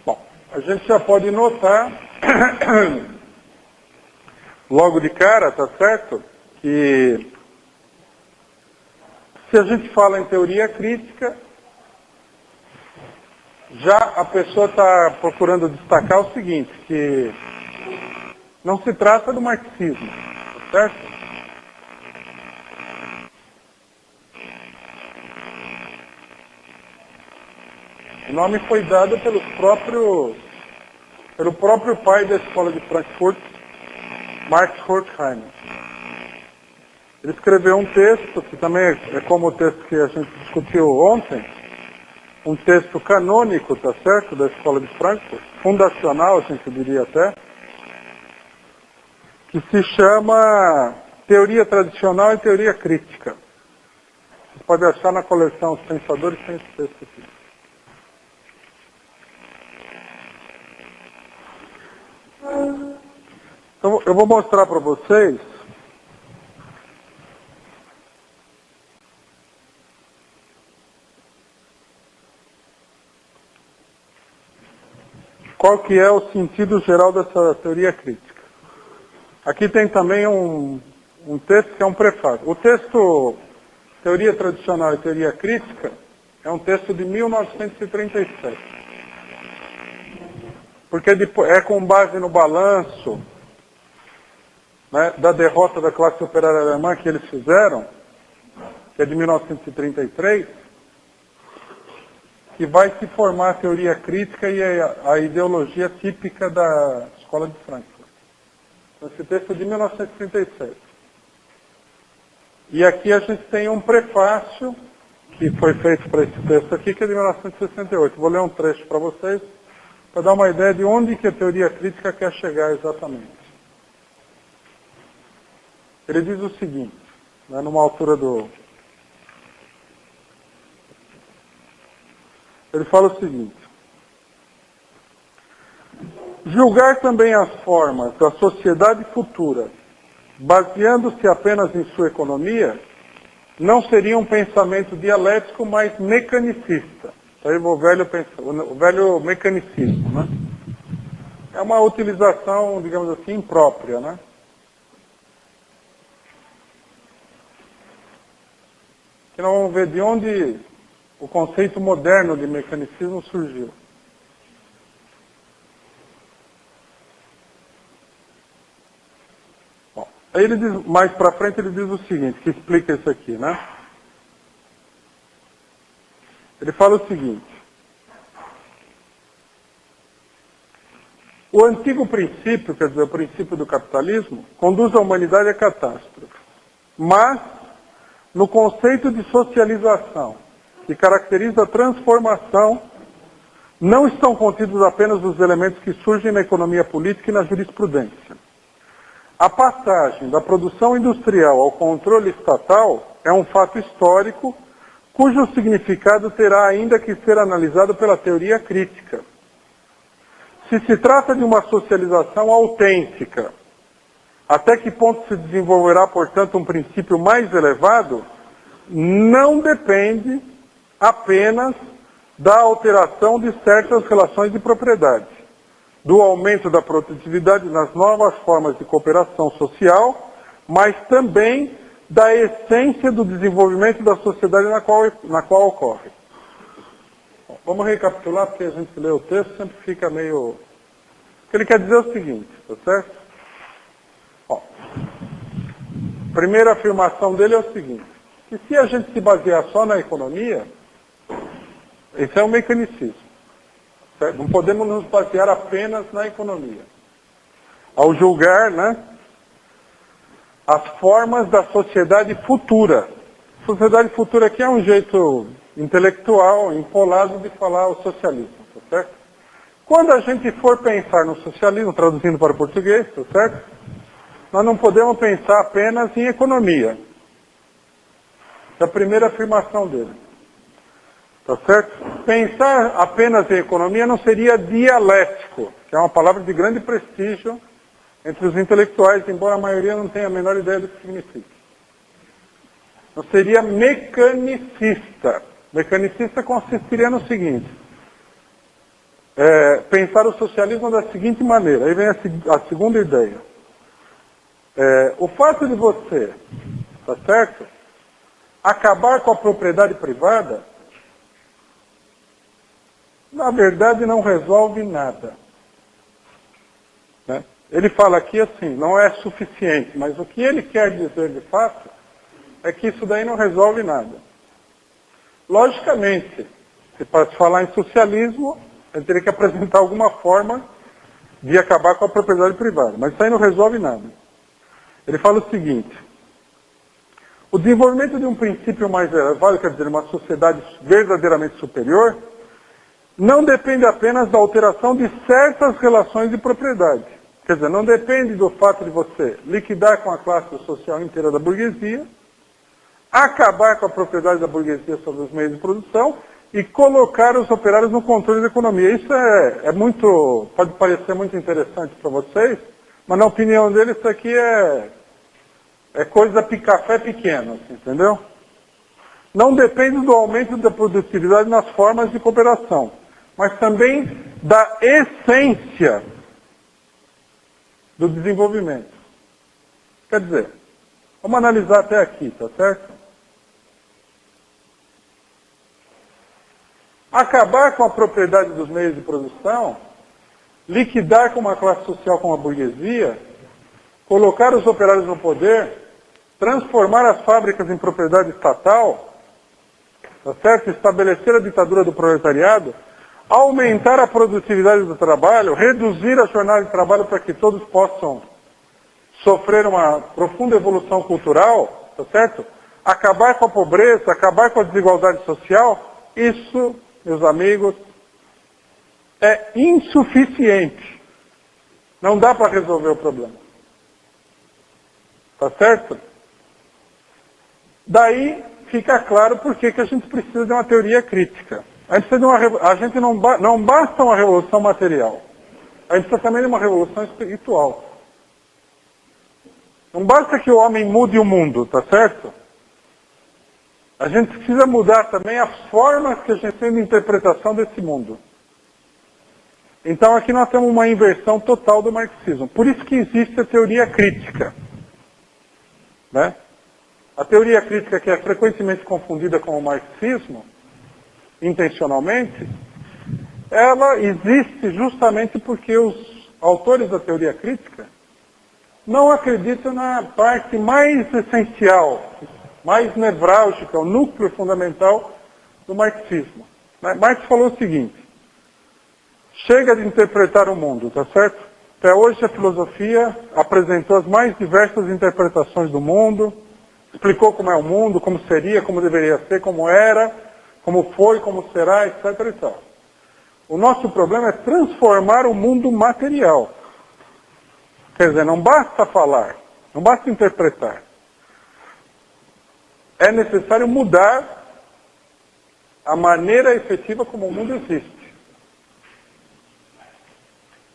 Speaker 1: Bom, a gente já pode notar, logo de cara, tá certo? Que se a gente fala em teoria crítica, já a pessoa está procurando destacar o seguinte, que não se trata do marxismo, tá certo? O nome foi dado pelo próprio pai da Escola de Frankfurt, Marx Horkheimer. Ele escreveu um texto, que também é como o texto que a gente discutiu ontem, um texto canônico, tá certo, da Escola de Frankfurt, fundacional, a gente diria até, que se chama Teoria Tradicional e Teoria Crítica. Você pode achar na coleção Os Pensadores, tem esse texto aqui. Então, eu vou mostrar para vocês qual que é o sentido geral dessa teoria crítica. Aqui tem também um texto que é um prefácio. O texto Teoria Tradicional e Teoria Crítica é um texto de 1937. Porque é com base no balanço, né, da derrota da classe operária alemã que eles fizeram, que é de 1933, que vai se formar a teoria crítica e a ideologia típica da Escola de Frankfurt. Esse texto é de 1937. E aqui a gente tem um prefácio que foi feito para esse texto aqui, que é de 1968. Vou ler um trecho para vocês, para dar uma ideia de onde que a teoria crítica quer chegar exatamente. Ele diz o seguinte, né, numa altura do... Ele fala o seguinte: julgar também as formas da sociedade futura, baseando-se apenas em sua economia, não seria um pensamento dialético, mas mecanicista. Aí o velho mecanicismo, né? É uma utilização, digamos assim, imprópria, né? Que nós vamos ver de onde o conceito moderno de mecanicismo surgiu. Bom, aí ele diz, mais para frente ele diz o seguinte, que explica isso aqui, né? Ele fala o seguinte: o antigo princípio, quer dizer, o princípio do capitalismo, conduz a humanidade à catástrofe. Mas, no conceito de socialização, que caracteriza a transformação, não estão contidos apenas os elementos que surgem na economia política e na jurisprudência. A passagem da produção industrial ao controle estatal é um fato histórico, cujo significado terá ainda que ser analisado pela teoria crítica. Se se trata de uma socialização autêntica, até que ponto se desenvolverá, portanto, um princípio mais elevado, não depende apenas da alteração de certas relações de propriedade, do aumento da produtividade nas novas formas de cooperação social, mas também da essência do desenvolvimento da sociedade na qual ocorre. Bom, vamos recapitular, porque a gente lê o texto sempre fica meio... O que ele quer dizer é o seguinte, tá certo? Ó, primeira afirmação dele é o seguinte, que se a gente se basear só na economia, esse é um mecanicismo. Certo? Não podemos nos basear apenas na economia. Ao julgar, né, as formas da sociedade futura. Sociedade futura aqui é um jeito intelectual, empolado de falar o socialismo, tá certo? Quando a gente for pensar no socialismo, traduzindo para o português, tá certo? Nós não podemos pensar apenas em economia. É a primeira afirmação dele. Tá certo? Pensar apenas em economia não seria dialético, que é uma palavra de grande prestígio entre os intelectuais, embora a maioria não tenha a menor ideia do que significa. Não seria mecanicista. Mecanicista consistiria no seguinte, pensar o socialismo da seguinte maneira, aí vem a segunda ideia. O fato de você, tá certo, acabar com a propriedade privada, na verdade não resolve nada. Né? Ele fala aqui assim, não é suficiente, mas o que ele quer dizer de fato é que isso daí não resolve nada. Logicamente, para se falar em socialismo, ele teria que apresentar alguma forma de acabar com a propriedade privada, mas isso aí não resolve nada. Ele fala o seguinte, o desenvolvimento de um princípio mais elevado, quer dizer, uma sociedade verdadeiramente superior, não depende apenas da alteração de certas relações de propriedade. Quer dizer, não depende do fato de você liquidar com a classe social inteira da burguesia, acabar com a propriedade da burguesia sobre os meios de produção e colocar os operários no controle da economia. Isso pode parecer muito interessante para vocês, mas na opinião dele isso aqui é coisa café pequeno, assim, entendeu? Não depende do aumento da produtividade nas formas de cooperação, mas também da essência do desenvolvimento. Quer dizer, vamos analisar até aqui, tá certo? Acabar com a propriedade dos meios de produção, liquidar com uma classe social como a burguesia, colocar os operários no poder, transformar as fábricas em propriedade estatal, tá certo? Estabelecer a ditadura do proletariado, aumentar a produtividade do trabalho, reduzir a jornada de trabalho para que todos possam sofrer uma profunda evolução cultural, tá certo? Acabar com a pobreza, acabar com a desigualdade social, isso, meus amigos, é insuficiente. Não dá para resolver o problema. Tá certo? Daí fica claro por que a gente precisa de uma teoria crítica. A gente não basta uma revolução material. A gente precisa também de uma revolução espiritual. Não basta que o homem mude o mundo, tá certo? A gente precisa mudar também as formas que a gente tem de interpretação desse mundo. Então aqui nós temos uma inversão total do marxismo. Por isso que existe a teoria crítica. Né? A teoria crítica, que é frequentemente confundida com o marxismo, intencionalmente, ela existe justamente porque os autores da teoria crítica não acreditam na parte mais essencial, mais nevrálgica, o núcleo fundamental do marxismo. Marx falou o seguinte, chega de interpretar o mundo, tá certo? Até hoje a filosofia apresentou as mais diversas interpretações do mundo, explicou como é o mundo, como seria, como deveria ser, como era, como foi, como será, etc. e tal. O nosso problema é transformar o mundo material. Quer dizer, não basta falar, não basta interpretar. É necessário mudar a maneira efetiva como o mundo existe.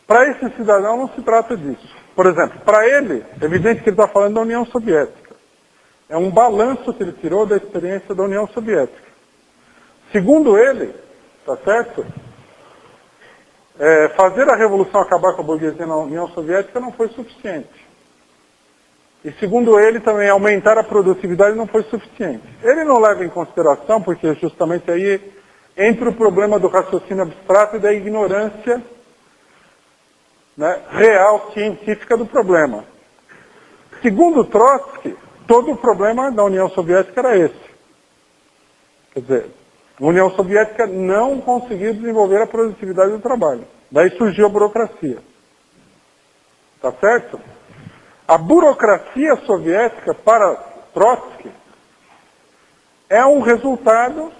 Speaker 1: Para esse cidadão não se trata disso. Por exemplo, para ele, é evidente que ele está falando da União Soviética. É um balanço que ele tirou da experiência da União Soviética. Segundo ele, tá certo? Fazer a revolução acabar com a burguesia na União Soviética não foi suficiente. E segundo ele também, aumentar a produtividade não foi suficiente. Ele não leva em consideração, porque justamente aí entra o problema do raciocínio abstrato e da ignorância, né, real, científica do problema. Segundo Trotsky, todo o problema da União Soviética era esse. Quer dizer, a União Soviética não conseguiu desenvolver a produtividade do trabalho. Daí surgiu a burocracia. Tá certo? A burocracia soviética, para Trotsky, é um resultado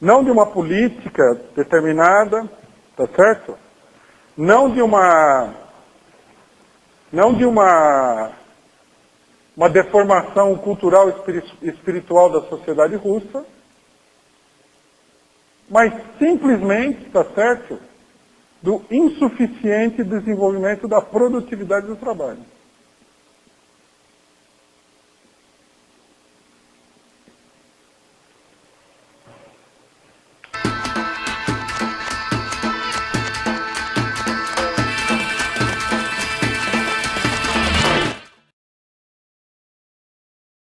Speaker 1: não de uma política determinada, tá certo? Não de uma deformação cultural e espiritual da sociedade russa, mas simplesmente, tá certo, do insuficiente desenvolvimento da produtividade do trabalho.